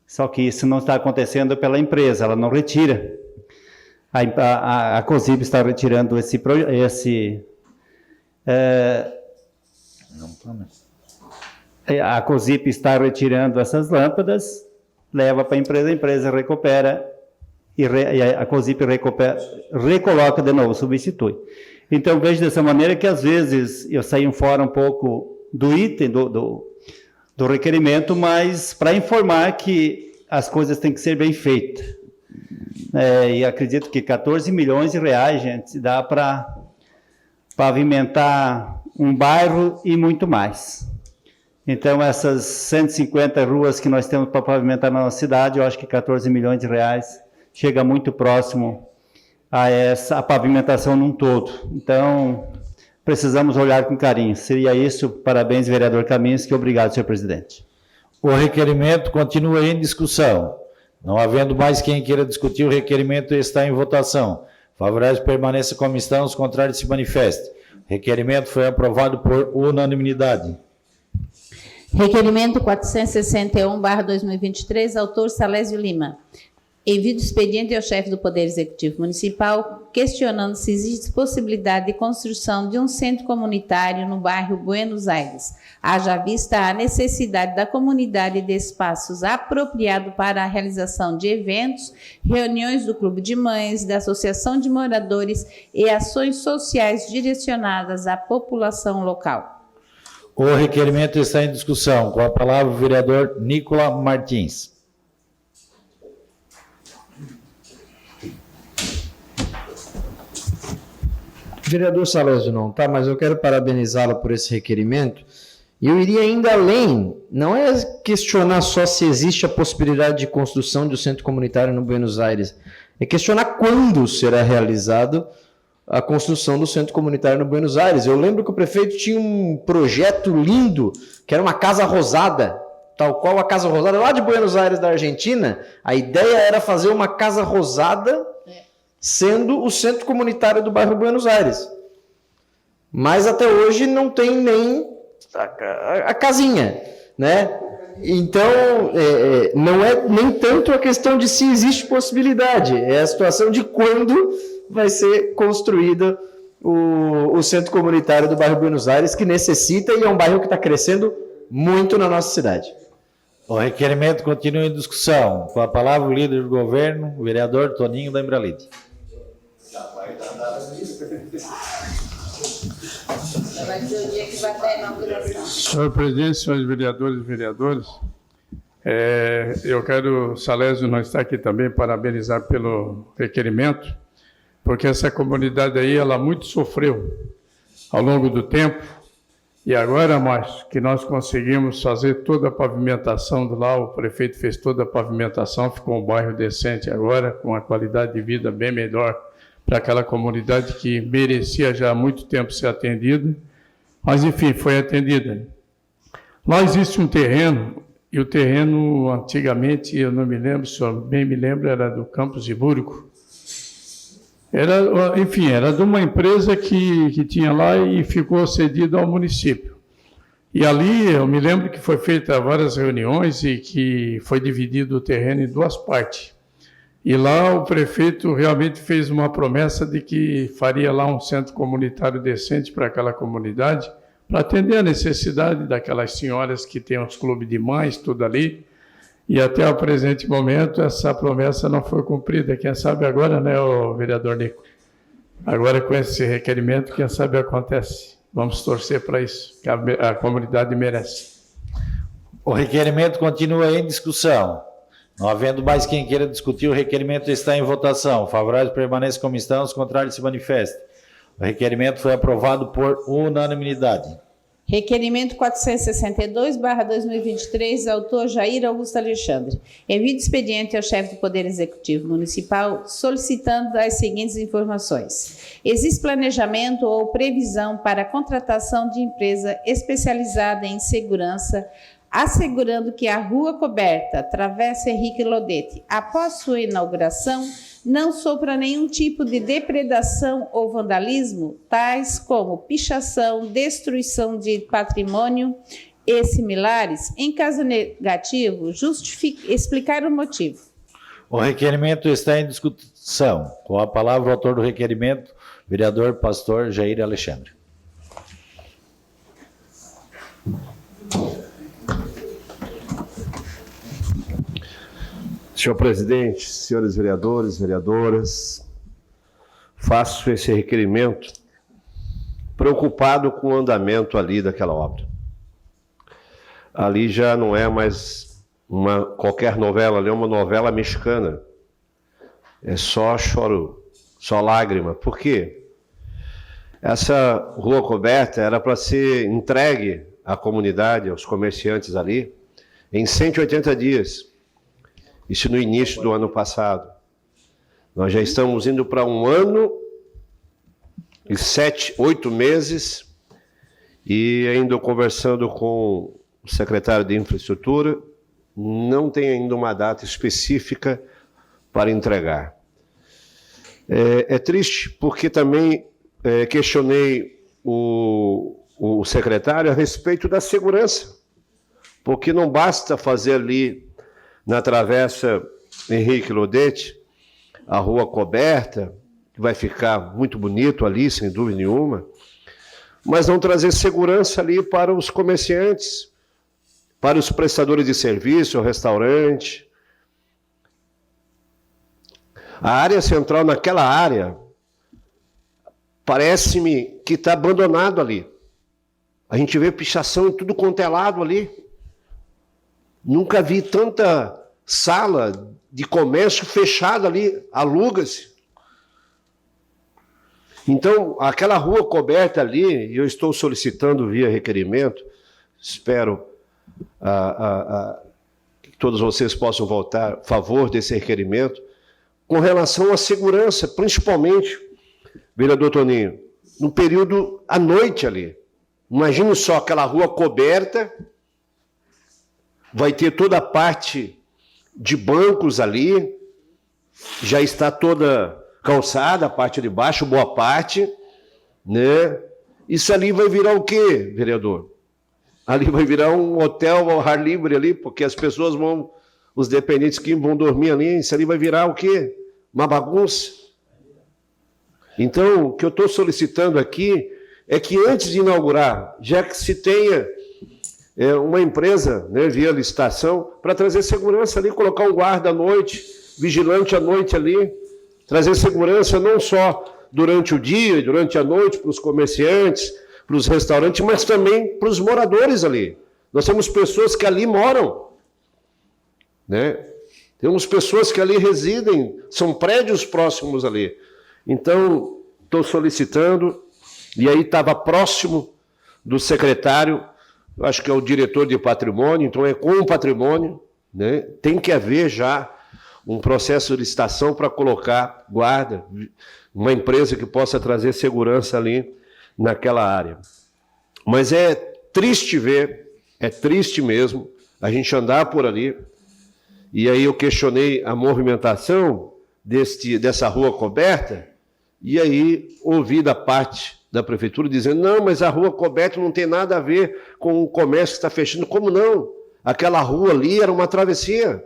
Só que isso não está acontecendo pela empresa, ela não retira. A COSIB está retirando a COSIP está retirando essas lâmpadas, leva para a empresa recupera e a COSIP recoloca de novo, substitui. Então, vejo dessa maneira que, às vezes, eu saio fora um pouco do item, do requerimento, mas para informar que as coisas têm que ser bem feitas. E acredito que 14 milhões de reais, gente, dá para pavimentar um bairro e muito mais. Então, essas 150 ruas que nós temos para pavimentar na nossa cidade, eu acho que 14 milhões de reais chega muito próximo a pavimentação num todo. Então, precisamos olhar com carinho. Seria isso. Parabéns, vereador Kaminski. Obrigado, senhor presidente. O requerimento continua em discussão. Não havendo mais quem queira discutir, o requerimento está em votação. Favoráveis permaneça como estão, os contrários se manifestem. O requerimento foi aprovado por unanimidade. Requerimento 461/2023, autor Salésio Lima. Envio do expediente ao chefe do Poder Executivo Municipal, questionando se existe possibilidade de construção de um centro comunitário no bairro Buenos Aires, haja vista a necessidade da comunidade de espaços apropriados para a realização de eventos, reuniões do Clube de Mães, da Associação de Moradores e ações sociais direcionadas à população local. O requerimento está em discussão. Com a palavra o vereador Nicola Martins. Vereador Salésio não tá, mas eu quero parabenizá-lo por esse requerimento. E eu iria ainda além, não é questionar só se existe a possibilidade de construção de um centro comunitário no Buenos Aires, é questionar quando será realizado a construção do centro comunitário no Buenos Aires. Eu lembro que o prefeito tinha um projeto lindo, que era uma casa rosada, tal qual a Casa Rosada lá de Buenos Aires, da Argentina. A ideia era fazer uma casa rosada sendo o centro comunitário do bairro Buenos Aires. Mas até hoje não tem nem a casinha, né? Então, não é nem tanto a questão de se existe possibilidade, é a situação de quando vai ser construída o centro comunitário do bairro Buenos Aires, que necessita, e é um bairro que está crescendo muito na nossa cidade. O requerimento continua em discussão. Com a palavra o líder do governo, o vereador Toninho da Embralide. Senhor presidente, senhores vereadores e vereadoras, eu quero, Salésio não está aqui também, parabenizar pelo requerimento, porque essa comunidade aí, ela muito sofreu ao longo do tempo, e agora, mais que nós conseguimos fazer toda a pavimentação do lá, o prefeito fez toda a pavimentação, ficou um bairro decente agora, com uma qualidade de vida bem melhor para aquela comunidade que merecia já há muito tempo ser atendida, mas enfim, foi atendida. Lá existe um terreno, e o terreno, antigamente, eu não me lembro, se eu bem me lembro, era do Campos de Búrico. Enfim, era de uma empresa que tinha lá e ficou cedido ao município. E ali, eu me lembro que foi feita várias reuniões e que foi dividido o terreno em duas partes. E lá o prefeito realmente fez uma promessa de que faria lá um centro comunitário decente para aquela comunidade, para atender a necessidade daquelas senhoras que têm os clubes de mães, tudo ali. E até o presente momento, essa promessa não foi cumprida. Quem sabe agora, né, o vereador Nico? Agora, com esse requerimento, quem sabe acontece. Vamos torcer para isso, que a comunidade merece. O requerimento continua em discussão. Não havendo mais quem queira discutir, o requerimento está em votação. Favoráveis permaneçam como estão, os contrários se manifestem. O requerimento foi aprovado por unanimidade. Requerimento 462/2023, autor Jair Augusto Alexandre. Envio de expediente ao chefe do Poder Executivo Municipal solicitando as seguintes informações. Existe planejamento ou previsão para a contratação de empresa especializada em segurança, assegurando que a rua coberta, Travessa Henrique Lodete, após sua inauguração, não sofra nenhum tipo de depredação ou vandalismo, tais como pichação, destruição de patrimônio e similares. Em caso negativo, explicar o motivo. O requerimento está em discussão. Com a palavra, o autor do requerimento, vereador pastor Jair Alexandre. Senhor presidente, senhores vereadores, vereadoras, faço esse requerimento preocupado com o andamento ali daquela obra. Ali já não é mais qualquer novela, ali é uma novela mexicana. É só choro, só lágrima. Por quê? Essa rua coberta era para ser entregue à comunidade, aos comerciantes ali, em 180 dias. Isso no início do ano passado. Nós já estamos indo para 1 ano e 8 meses, e ainda conversando com o secretário de Infraestrutura, não tem ainda uma data específica para entregar. É triste porque também questionei o secretário a respeito da segurança, porque não basta fazer ali na Travessa Henrique Lodete, a rua coberta, que vai ficar muito bonito ali, sem dúvida nenhuma, mas não trazer segurança ali para os comerciantes, para os prestadores de serviço, o restaurante. A área central, naquela área, parece-me que está abandonado ali. A gente vê pichação em tudo quanto é lado ali. Nunca vi tanta sala de comércio fechada ali, aluga-se. Então, aquela rua coberta ali, eu estou solicitando via requerimento, espero que todos vocês possam votar a favor desse requerimento, com relação à segurança, principalmente, vereador Toninho, no período à noite ali. Imagine só aquela rua coberta, vai ter toda a parte de bancos ali, já está toda calçada, a parte de baixo, boa parte, né? Isso ali vai virar o quê, vereador? Ali vai virar um hotel ao ar livre ali, porque as pessoas vão, os dependentes que vão dormir ali, isso ali vai virar o quê? Uma bagunça. Então, o que eu estou solicitando aqui é que antes de inaugurar, já que se tenha uma empresa, né, via licitação, para trazer segurança ali, colocar um guarda à noite, vigilante à noite ali, trazer segurança não só durante o dia e durante a noite para os comerciantes, para os restaurantes, mas também para os moradores ali. Nós temos pessoas que ali moram, né? Temos pessoas que ali residem, são prédios próximos ali. Então, estou solicitando, e aí estava próximo do secretário, acho que é o diretor de patrimônio, então é com o patrimônio, né? Tem que haver já um processo de licitação para colocar guarda, uma empresa que possa trazer segurança ali naquela área. Mas é triste ver É triste mesmo a gente andar por ali. E aí eu questionei a movimentação dessa rua coberta, e aí ouvi da parte da prefeitura dizendo, não, mas a rua coberta não tem nada a ver com o comércio que está fechando. Como não? Aquela rua ali era uma travessia.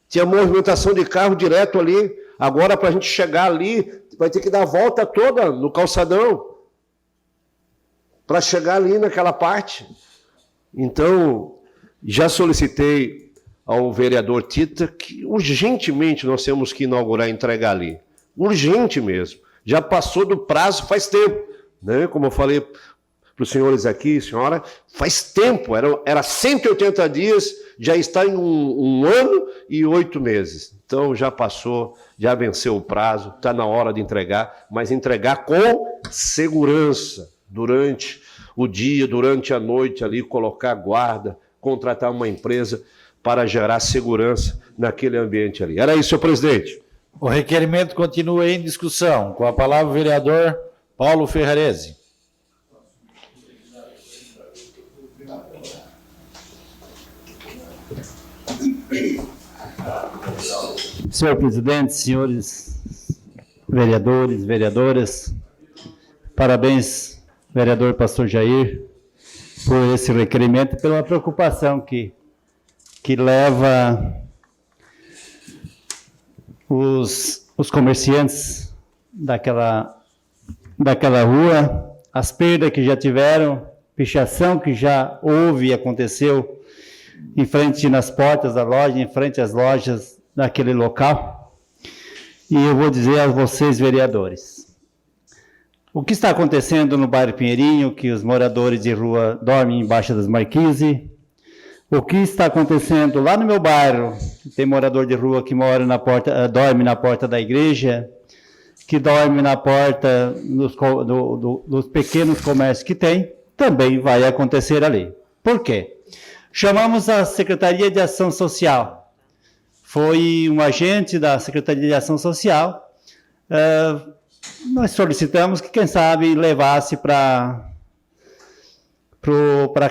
Tinha movimentação de carro direto ali. Agora, para a gente chegar ali, vai ter que dar a volta toda no calçadão para chegar ali naquela parte. Então, já solicitei ao vereador Tita que urgentemente nós temos que inaugurar e entregar ali. Urgente mesmo. Já passou do prazo faz tempo, né? Como eu falei para os senhores aqui, senhora, faz tempo, era 180 dias, já está em um ano e 8 meses. Então já passou, já venceu o prazo, está na hora de entregar, mas entregar com segurança durante o dia, durante a noite ali, colocar guarda, contratar uma empresa para gerar segurança naquele ambiente ali. Era isso, senhor presidente. O requerimento continua em discussão. Com a palavra o vereador Paulo Ferrarese. Senhor presidente, senhores vereadores, vereadoras, parabéns, vereador Pastor Jair, por esse requerimento e pela preocupação que leva os comerciantes daquela rua, as perdas que já tiveram, pichação que já houve e aconteceu em frente nas portas da loja, em frente às lojas daquele local. E eu vou dizer a vocês, vereadores, o que está acontecendo no bairro Pinheirinho, que os moradores de rua dormem embaixo das marquises, o que está acontecendo lá no meu bairro, tem morador de rua que dorme na porta da igreja, que dorme na porta dos pequenos comércios que tem, também vai acontecer ali. Por quê? Chamamos a Secretaria de Ação Social. Foi um agente da Secretaria de Ação Social. Nós solicitamos que, quem sabe, levasse para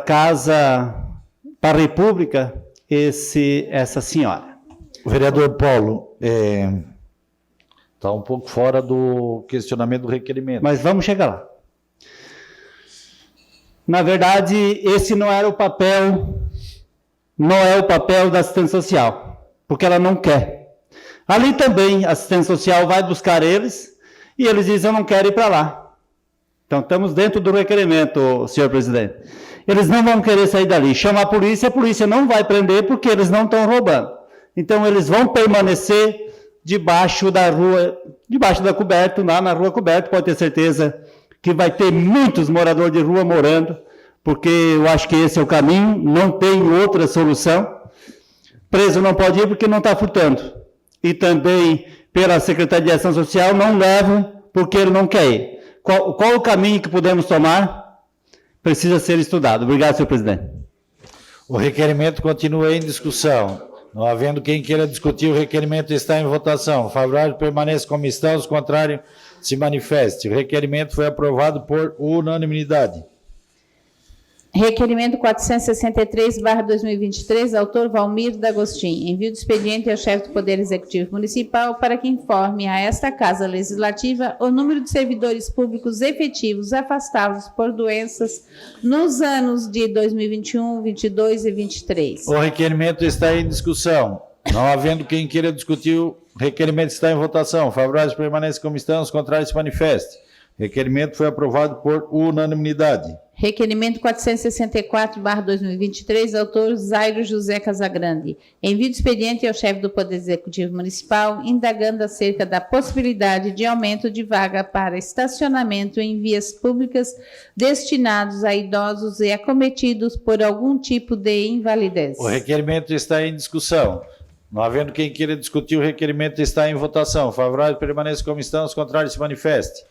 casa, para a República, essa senhora. Vereador Paulo, está um pouco fora do questionamento do requerimento. Mas vamos chegar lá. Na verdade, esse não é o papel da assistente social, porque ela não quer. Ali também a assistente social vai buscar eles e eles dizem, eu não quero ir para lá. Então, estamos dentro do requerimento, senhor presidente. Eles não vão querer sair dali. Chama a polícia não vai prender porque eles não estão roubando. Então, eles vão permanecer debaixo da rua, debaixo da coberta, lá na rua coberta, pode ter certeza que vai ter muitos moradores de rua morando, porque eu acho que esse é o caminho, não tem outra solução. Preso não pode ir porque não está furtando. E também, pela Secretaria de Ação Social, não levam porque ele não quer ir. Qual o caminho que podemos tomar? Precisa ser estudado. Obrigado, senhor presidente. O requerimento continua em discussão. Não havendo quem queira discutir, o requerimento está em votação. O favorável permanece como está, os contrários se manifeste. O requerimento foi aprovado por unanimidade. Requerimento 463/2023, autor Valmir D'Agostin. Envio do expediente ao chefe do Poder Executivo Municipal para que informe a esta Casa Legislativa o número de servidores públicos efetivos afastados por doenças nos anos de 2021, 22 e 23. O requerimento está em discussão. Não havendo quem queira discutir, o requerimento está em votação. Favoráveis permanecem como estão, os contrários se manifestem. O requerimento foi aprovado por unanimidade. Requerimento 464/2023, autor Zairo José Casagrande. Envio de expediente ao chefe do Poder Executivo Municipal, indagando acerca da possibilidade de aumento de vaga para estacionamento em vias públicas destinados a idosos e acometidos por algum tipo de invalidez. O requerimento está em discussão. Não havendo quem queira discutir, o requerimento está em votação. Favorável permaneça como estão, os contrários se manifestem.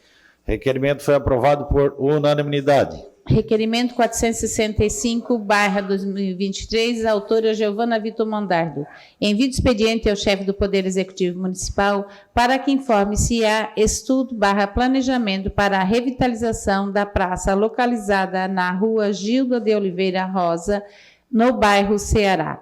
O requerimento foi aprovado por unanimidade. Requerimento 465/2023, autora Giovana Vitor Mondardo. Envio de expediente ao chefe do Poder Executivo Municipal para que informe se há estudo/planejamento para a revitalização da praça localizada na rua Gilda de Oliveira Rosa, no bairro Ceará.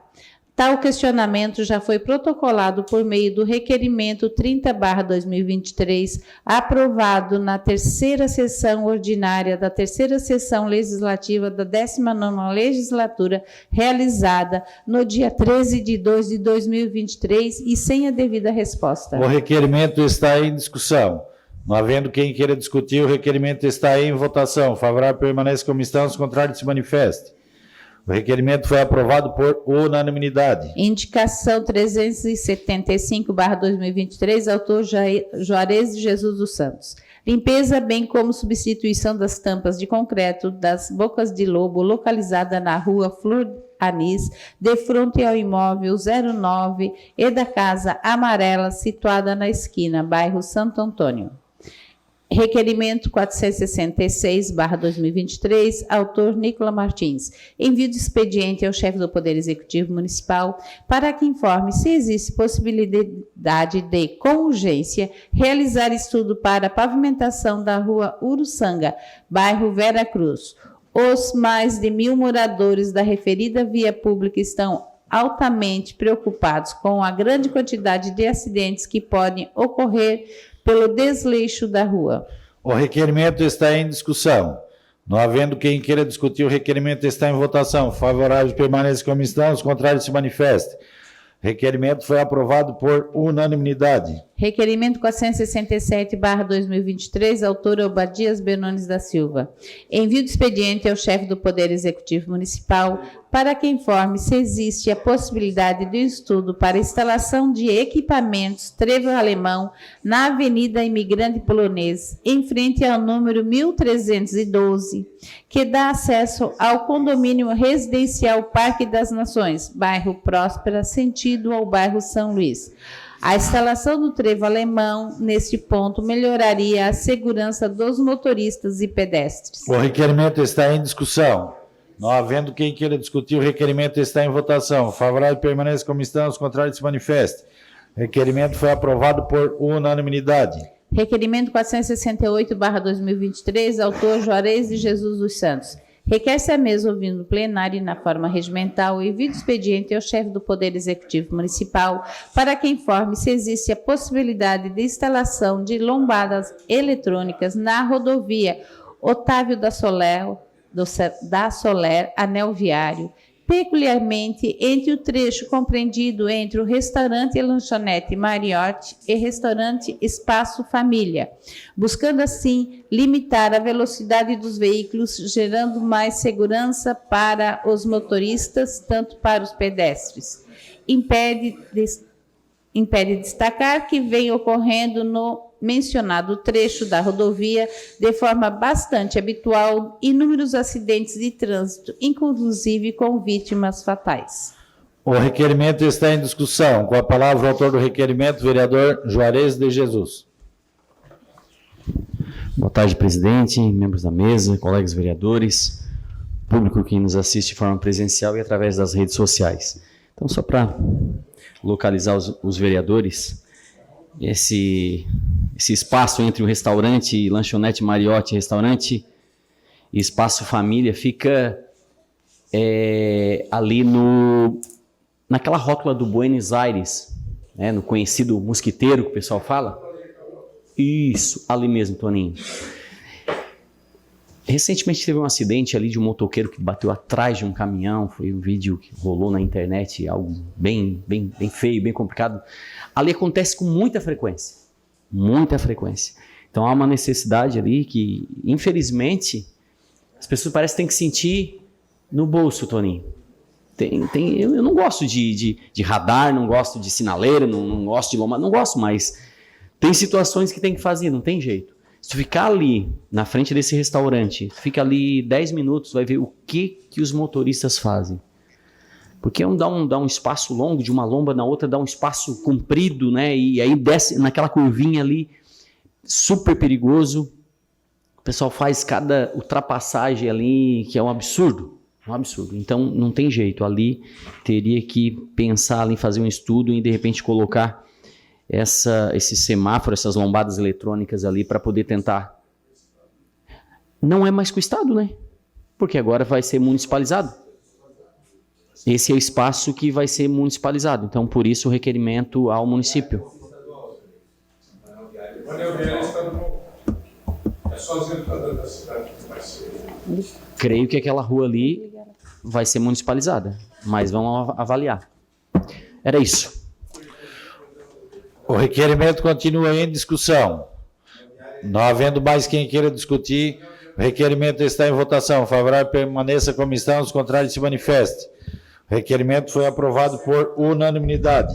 Tal questionamento já foi protocolado por meio do requerimento 30/2023, aprovado na terceira sessão ordinária da terceira sessão legislativa da 19ª legislatura, realizada no dia 13/2/2023 e sem a devida resposta. O requerimento está em discussão. Não havendo quem queira discutir, o requerimento está em votação. Favorável permanece como está, os contrários se manifestem. O requerimento foi aprovado por unanimidade. Indicação 375/2023, autor Juarez de Jesus dos Santos. Limpeza, bem como substituição das tampas de concreto das bocas de lobo localizada na rua Flor Anis, de frente ao imóvel 09 e da Casa Amarela, situada na esquina, bairro Santo Antônio. Requerimento 466/2023, autor Nicola Martins. Envio de expediente ao chefe do Poder Executivo Municipal para que informe se existe possibilidade de, com urgência, realizar estudo para a pavimentação da rua Uruçanga, bairro Vera Cruz. Os mais de 1.000 moradores da referida via pública estão altamente preocupados com a grande quantidade de acidentes que podem ocorrer pelo desleixo da rua. O requerimento está em discussão. Não havendo quem queira discutir, o requerimento está em votação. Favoráveis permanecem como estão, os contrários se manifestem. Requerimento foi aprovado por unanimidade. Requerimento 467/2023, autor Obadias Benones da Silva. Envio de expediente ao chefe do Poder Executivo Municipal para que informe se existe a possibilidade de estudo para instalação de equipamentos trevo alemão na Avenida Imigrante Polonês, em frente ao número 1312, que dá acesso ao condomínio residencial Parque das Nações, bairro Próspera, sentido ao bairro São Luís. A instalação do trevo alemão, neste ponto, melhoraria a segurança dos motoristas e pedestres. O requerimento está em discussão. Não havendo quem queira discutir, o requerimento está em votação. Favorável permanece como estão, os contrários se manifestem. Requerimento foi aprovado por unanimidade. Requerimento 468/2023, autor Juarez de Jesus dos Santos. Requer-se a mesa ouvindo no plenário e na forma regimental o envio de expediente ao chefe do Poder Executivo Municipal para que informe se existe a possibilidade de instalação de lombadas eletrônicas na rodovia Otávio da Soler, anel viário, peculiarmente entre o trecho compreendido entre o restaurante e lanchonete Mariotti e restaurante Espaço Família, buscando assim limitar a velocidade dos veículos, gerando mais segurança para os motoristas, tanto para os pedestres. Impede destacar que vem ocorrendo no mencionado trecho da rodovia de forma bastante habitual inúmeros acidentes de trânsito, inclusive com vítimas fatais. O requerimento está em discussão. Com a palavra o autor do requerimento, vereador Juarez de Jesus. Boa tarde, presidente, membros da mesa, colegas vereadores, público que nos assiste de forma presencial e através das redes sociais. Então, só para localizar os vereadores, esse espaço entre o restaurante, lanchonete Mariotti, restaurante e Espaço Família fica ali naquela rótula do Buenos Aires, né, no conhecido mosquiteiro que o pessoal fala. Isso, ali mesmo, Toninho. Recentemente teve um acidente ali de um motoqueiro que bateu atrás de um caminhão, foi um vídeo que rolou na internet, algo bem feio, bem complicado. Ali acontece com muita frequência. Então há uma necessidade ali que, infelizmente, as pessoas parecem que têm que sentir no bolso, Toninho. Eu não gosto de radar, não gosto de sinaleira, não gosto de lomba, não gosto, mas tem situações que tem que fazer, não tem jeito. Se tu ficar ali na frente desse restaurante, fica ali 10 minutos, vai ver o que os motoristas fazem. Porque dá um espaço longo, de uma lomba na outra, dá um espaço comprido, né? E aí desce naquela curvinha ali, super perigoso. O pessoal faz cada ultrapassagem ali, que é um absurdo. Então, não tem jeito. Ali teria que pensar ali em fazer um estudo e, de repente, colocar esse semáforo, essas lombadas eletrônicas ali para poder tentar. Não é mais com o Estado, né? Porque agora vai ser municipalizado. esse é o espaço que vai ser municipalizado. Então, por isso, o requerimento ao município. É só as entradas da cidade que vai ser. Creio que aquela rua ali vai ser municipalizada, mas vamos avaliar. Era isso. O requerimento continua em discussão. Não havendo mais quem queira discutir, o requerimento está em votação. Favorável permaneça a comissão, os contrários se manifestem. O requerimento foi aprovado por unanimidade.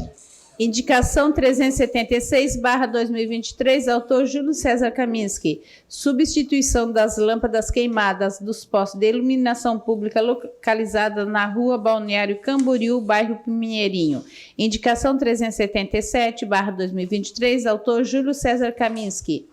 Indicação 376/2023, autor Júlio César Kaminski. Substituição das lâmpadas queimadas dos postos de iluminação pública localizada na Rua Balneário Camboriú, bairro Pinheirinho. Indicação 377/2023, autor Júlio César Kaminski.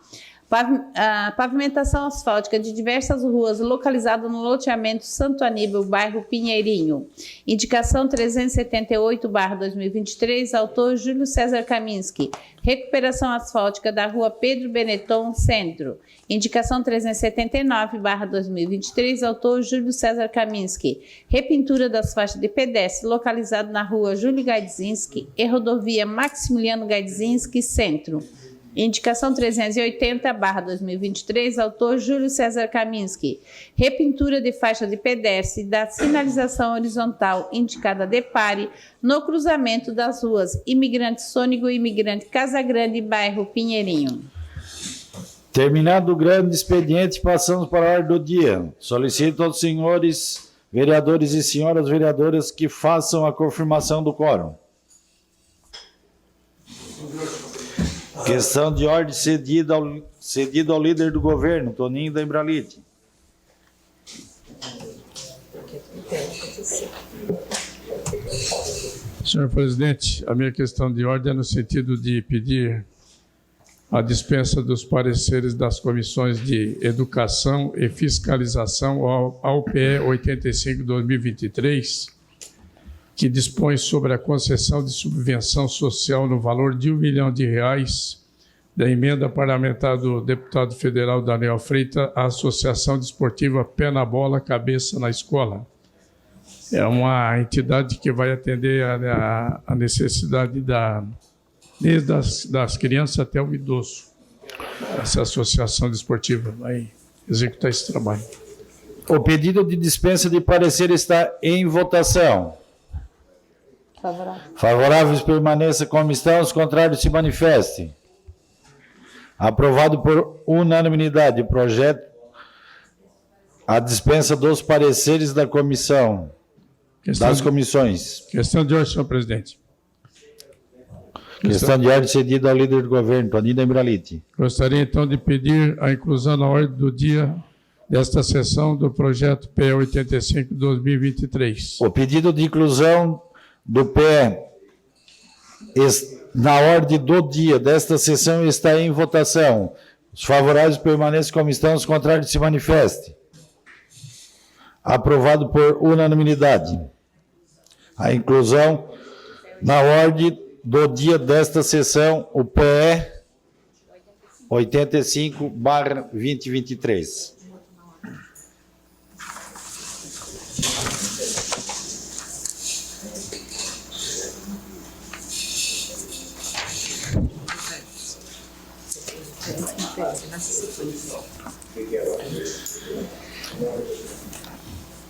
Pavimentação asfáltica de diversas ruas localizadas no loteamento Santo Aníbal, bairro Pinheirinho. Indicação 378/2023, autor Júlio César Kaminski. Recuperação asfáltica da rua Pedro Benetton, centro. Indicação 379/2023, autor Júlio César Kaminski. Repintura das faixas de pedestre localizado na rua Júlio Gaidzinski e rodovia Maximiliano Gaidzinski, centro. Indicação 380/2023, autor Júlio César Kaminski. Repintura de faixa de pedestre da sinalização horizontal indicada de pare no cruzamento das ruas Imigrante Sônico e Imigrante Casagrande, bairro Pinheirinho. Terminado o grande expediente, passamos para a ordem do dia. Solicito aos senhores vereadores e senhoras vereadoras que façam a confirmação do quórum. Questão de ordem cedida ao líder do governo, Toninho da Embralite. Senhor presidente, a minha questão de ordem é no sentido de pedir a dispensa dos pareceres das comissões de Educação e Fiscalização ao PE 85/2023, que dispõe sobre a concessão de subvenção social no valor de R$ 1 milhão da emenda parlamentar do deputado federal Daniel Freitas à Associação Desportiva Pé na Bola, Cabeça na Escola. É uma entidade que vai atender a necessidade desde das crianças até o idoso. Essa associação desportiva vai executar esse trabalho. O pedido de dispensa de parecer está em votação. Favoráveis permaneça como estão, os contrários se manifestem. Aprovado por unanimidade o projeto, a dispensa dos pareceres da comissão, das comissões. Questão de ordem, senhor presidente. Questão de ordem cedida ao líder do governo, Toninho da Embralite. Gostaria então de pedir a inclusão na ordem do dia desta sessão do projeto PE 85/2023. O pedido de inclusão do PE na ordem do dia desta sessão está em votação. Os favoráveis permaneçam como estão, os contrários se manifestem. Aprovado por unanimidade. A inclusão na ordem do dia desta sessão, o PE 85/2023.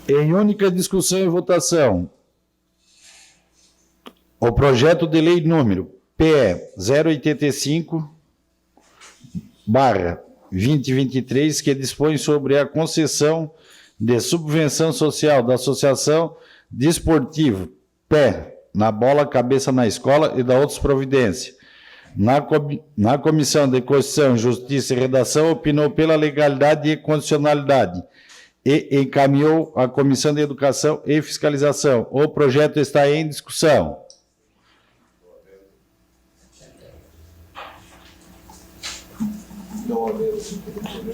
Em única discussão e votação, o projeto de lei número PE 085/2023, que dispõe sobre a concessão de subvenção social da Associação Desportiva Pé na Bola, Cabeça na Escola e da outras providências. Na Comissão de Constituição, Justiça e Redação, opinou pela legalidade e constitucionalidade e encaminhou à Comissão de Educação e Fiscalização. O projeto está em discussão.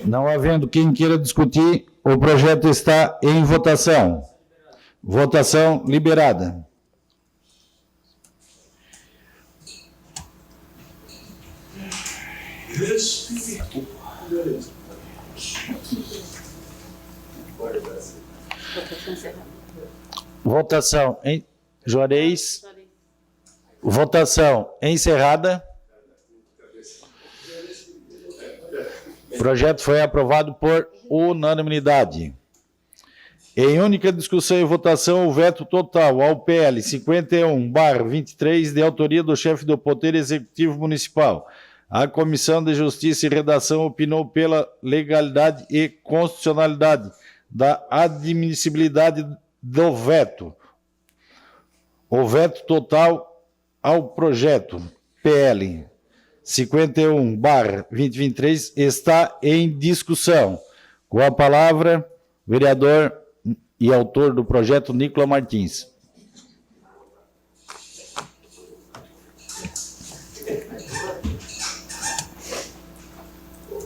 Não havendo quem queira discutir, o projeto está em votação. Votação liberada. Votação em Juarez. Votação encerrada. O projeto foi aprovado por unanimidade. Em única discussão e votação, o veto total ao PL 51/23, de autoria do chefe do Poder Executivo Municipal. A Comissão de Justiça e Redação opinou pela legalidade e constitucionalidade da admissibilidade do veto. O veto total ao projeto PL 51/2023 está em discussão. Com a palavra, vereador e autor do projeto, Nicola Martins.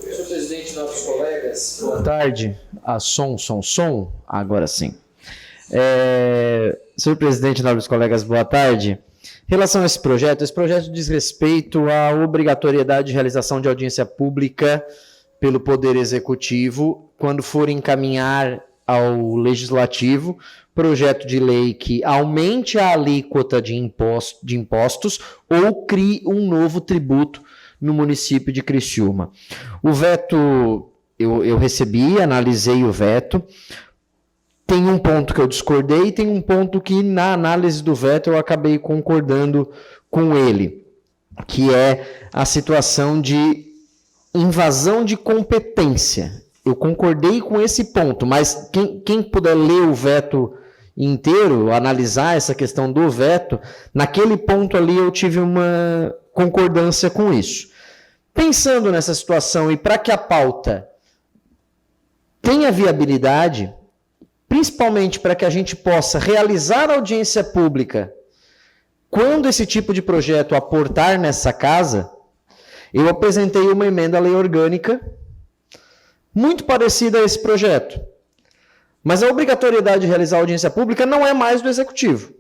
Senhor presidente, nossos colegas, boa tarde. Som, agora sim. Senhor presidente, nobres colegas, boa tarde. Em relação a esse projeto diz respeito à obrigatoriedade de realização de audiência pública pelo Poder Executivo quando for encaminhar ao Legislativo projeto de lei que aumente a alíquota de impostos ou crie um novo tributo no município de Criciúma. O veto, eu recebi, analisei o veto. Tem um ponto que eu discordei e tem um ponto que, na análise do veto, eu acabei concordando com ele, que é a situação de invasão de competência. Eu concordei com esse ponto, mas quem puder ler o veto inteiro, analisar essa questão do veto, naquele ponto ali eu tive uma concordância com isso. Pensando nessa situação e para que a pauta tenha viabilidade, principalmente para que a gente possa realizar audiência pública quando esse tipo de projeto aportar nessa casa, eu apresentei uma emenda à lei orgânica muito parecida a esse projeto. Mas a obrigatoriedade de realizar audiência pública não é mais do Executivo.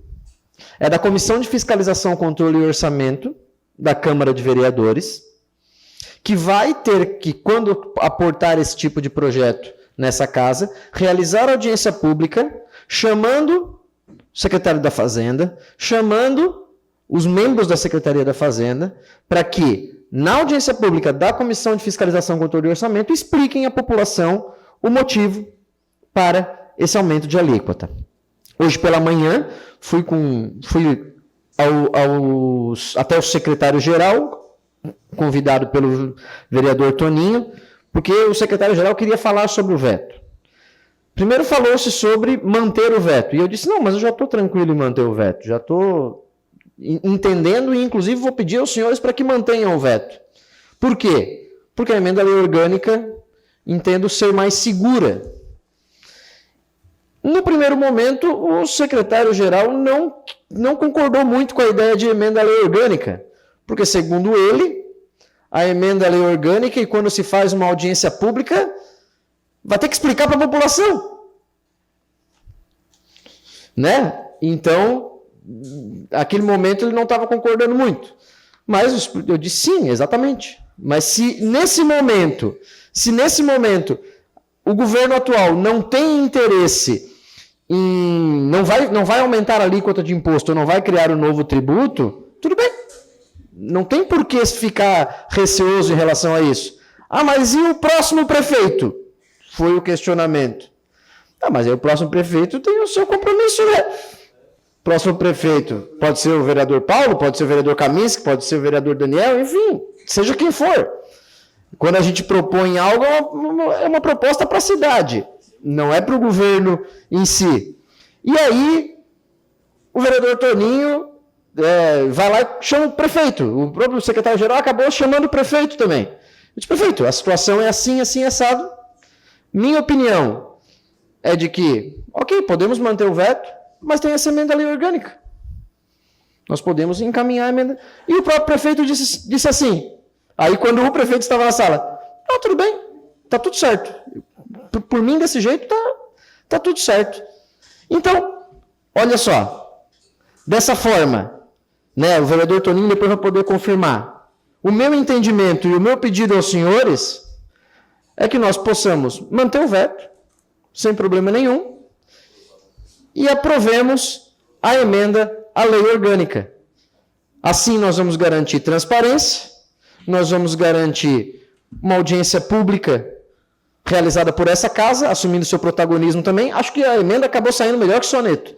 É da Comissão de Fiscalização, Controle e Orçamento da Câmara de Vereadores, que vai ter que, quando aportar esse tipo de projeto nessa casa, realizar audiência pública, chamando o secretário da Fazenda, chamando os membros da Secretaria da Fazenda, para que, na audiência pública da Comissão de Fiscalização, Controle e Orçamento, expliquem à população o motivo para esse aumento de alíquota. Hoje pela manhã, fui até o secretário-geral, convidado pelo vereador Toninho, porque o secretário-geral queria falar sobre o veto. Primeiro falou-se sobre manter o veto, e eu disse, não, mas eu já estou tranquilo em manter o veto, já estou entendendo e, inclusive, vou pedir aos senhores para que mantenham o veto. Por quê? Porque a emenda à lei orgânica entendo ser mais segura. No primeiro momento, o secretário-geral não concordou muito com a ideia de emenda à lei orgânica, porque, segundo ele, a emenda à lei orgânica, e quando se faz uma audiência pública, vai ter que explicar para a população. Né? Então, naquele momento ele não estava concordando muito. Mas eu disse sim, exatamente. Mas se nesse momento o governo atual não tem interesse em... não vai aumentar a alíquota de imposto, não vai criar um novo tributo, tudo bem. Não tem por que ficar receoso em relação a isso. Ah, mas e o próximo prefeito? Foi o questionamento. Ah, mas aí o próximo prefeito tem o seu compromisso, né? Próximo prefeito pode ser o vereador Paulo, pode ser o vereador Kaminski, pode ser o vereador Daniel, enfim, seja quem for. Quando a gente propõe algo, é uma proposta para a cidade, não é para o governo em si. E aí, o vereador Toninho vai lá e chama o prefeito. O próprio secretário-geral acabou chamando o prefeito também. Eu disse, prefeito, a situação é assim, assim, assado. Minha opinião é de que, ok, podemos manter o veto, mas tem essa emenda à lei orgânica. Nós podemos encaminhar a emenda. E o próprio prefeito disse assim, aí quando o prefeito estava na sala, tudo bem, está tudo certo. Por mim, desse jeito, tá tudo certo. Então, olha só, dessa forma, né, o vereador Toninho depois vai poder confirmar. O meu entendimento e o meu pedido aos senhores é que nós possamos manter o veto, sem problema nenhum, e aprovemos a emenda à lei orgânica. Assim, nós vamos garantir transparência, nós vamos garantir uma audiência pública realizada por essa casa, assumindo seu protagonismo também. Acho que a emenda acabou saindo melhor que o soneto,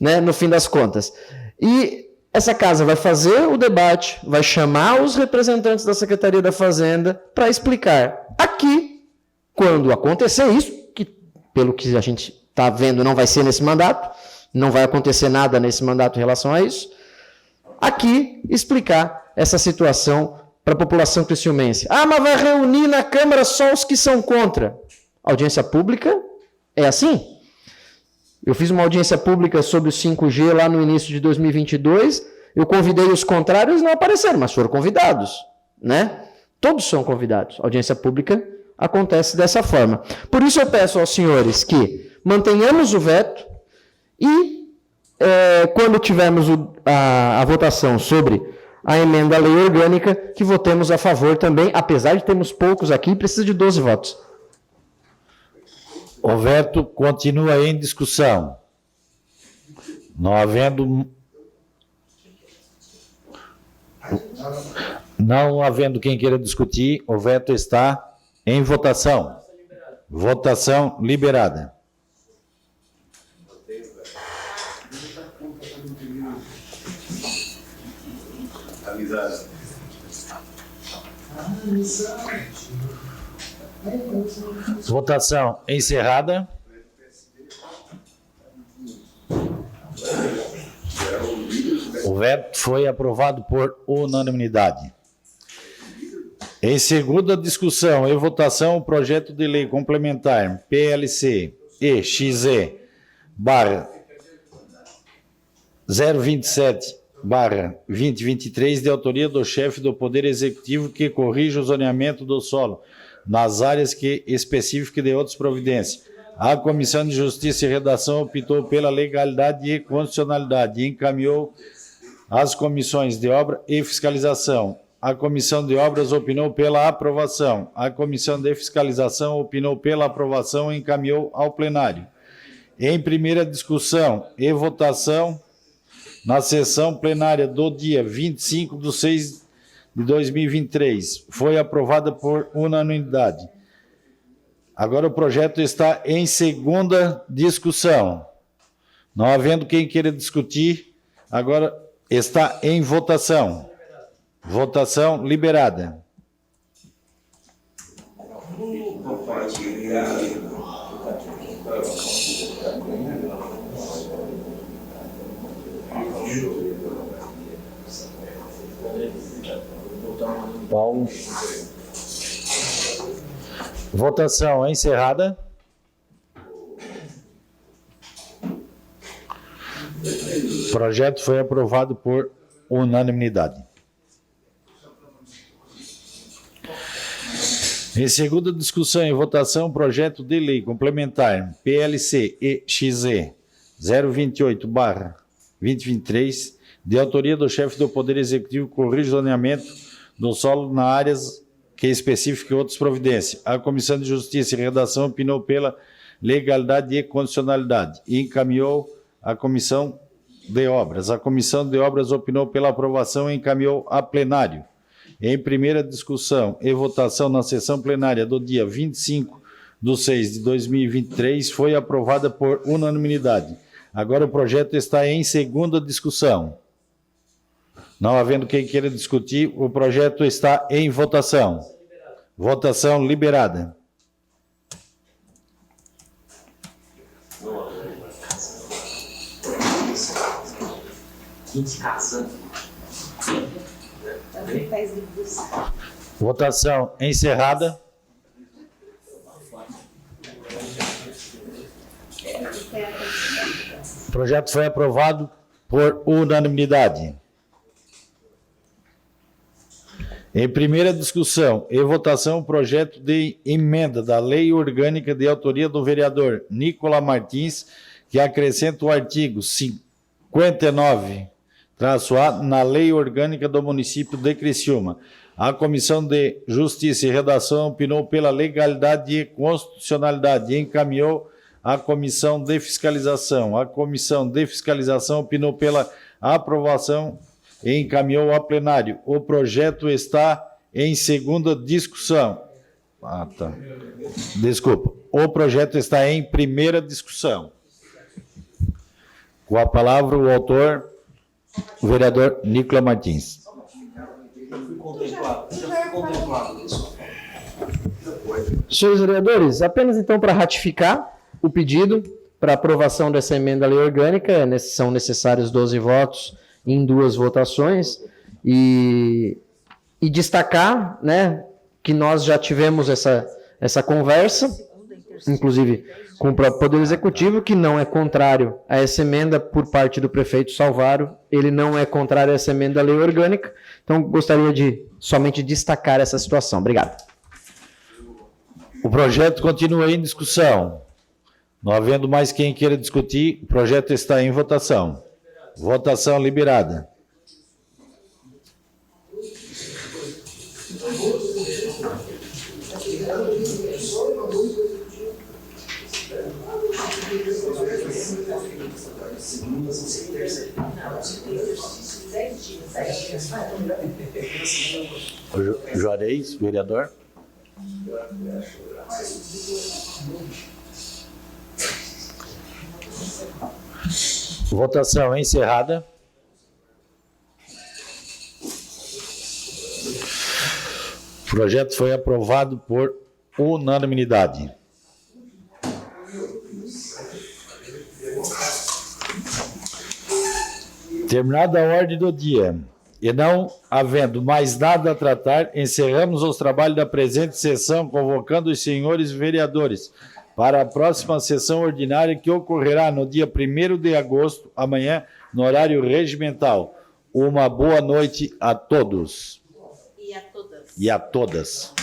né, no fim das contas. E essa casa vai fazer o debate, vai chamar os representantes da Secretaria da Fazenda para explicar. Aqui, quando acontecer isso, que pelo que a gente está vendo não vai ser nesse mandato, não vai acontecer nada nesse mandato em relação a isso, aqui explicar essa situação para a população criciumense. Ah, mas vai reunir na Câmara só os que são contra. Audiência pública é assim. Eu fiz uma audiência pública sobre o 5G lá no início de 2022, eu convidei os contrários e não apareceram, mas foram convidados, né? Todos são convidados. A audiência pública acontece dessa forma. Por isso eu peço aos senhores que mantenhamos o veto e, quando tivermos a votação sobre a emenda à lei orgânica, que votemos a favor também, apesar de termos poucos aqui, precisa de 12 votos. O veto continua em discussão. Não havendo quem queira discutir, o veto está em votação. Votação liberada. Votação encerrada. O veto foi aprovado por unanimidade. Em segunda discussão e votação, o projeto de lei complementar PLC EXE barra 027/2023, de autoria do chefe do Poder Executivo, que corrige o zoneamento do solo nas áreas que específicas de outras providências. A Comissão de Justiça e Redação optou pela legalidade e constitucionalidade e encaminhou às comissões de obra e fiscalização. A Comissão de Obras opinou pela aprovação. A Comissão de Fiscalização opinou pela aprovação e encaminhou ao plenário. Em primeira discussão e votação, na sessão plenária do dia 25/6/2023, foi aprovada por unanimidade. Agora o projeto está em segunda discussão. Não havendo quem queira discutir, agora está em votação. Votação liberada. Paulo. Votação encerrada. O projeto foi aprovado por unanimidade. Em segunda discussão e votação, projeto de lei complementar PLC EXE 028/2023, de autoria do chefe do Poder Executivo, corrige o zoneamento do solo nas áreas que especificam outras providências. A Comissão de Justiça e Redação opinou pela legalidade e constitucionalidade e encaminhou à Comissão de Obras. A Comissão de Obras opinou pela aprovação e encaminhou a plenário. Em primeira discussão e votação na sessão plenária do dia 25/6/2023, foi aprovada por unanimidade. Agora o projeto está em segunda discussão. Não havendo quem queira discutir, o projeto está em votação. Votação liberada. Votação encerrada. O projeto foi aprovado por unanimidade. Em primeira discussão e votação, o projeto de emenda da Lei Orgânica de autoria do vereador Nicola Martins, que acrescenta o artigo 59-A na Lei Orgânica do município de Criciúma. A Comissão de Justiça e Redação opinou pela legalidade e constitucionalidade e encaminhou à Comissão de Fiscalização. A Comissão de Fiscalização opinou pela aprovação e encaminhou a plenário. O projeto está em segunda discussão. Desculpa. O projeto está em primeira discussão. Com a palavra o autor, o vereador Nicolas Martins. Senhores vereadores, apenas então para ratificar o pedido para aprovação dessa emenda à lei orgânica, são necessários 12 votos em 2 votações, e destacar, né, que nós já tivemos essa conversa, inclusive com o próprio Poder Executivo, que não é contrário a essa emenda por parte do prefeito Salvaro, ele não é contrário a essa emenda à lei orgânica, então gostaria de somente destacar essa situação. Obrigado. O projeto continua em discussão. Não havendo mais quem queira discutir, o projeto está em votação. Votação liberada. Juarez, vereador. Votação encerrada. O projeto foi aprovado por unanimidade. Terminada a ordem do dia, e não havendo mais nada a tratar, encerramos os trabalhos da presente sessão, convocando os senhores vereadores para a próxima sessão ordinária que ocorrerá no dia 1º de agosto, amanhã, no horário regimental. Uma boa noite a todos. E a todas. E a todas.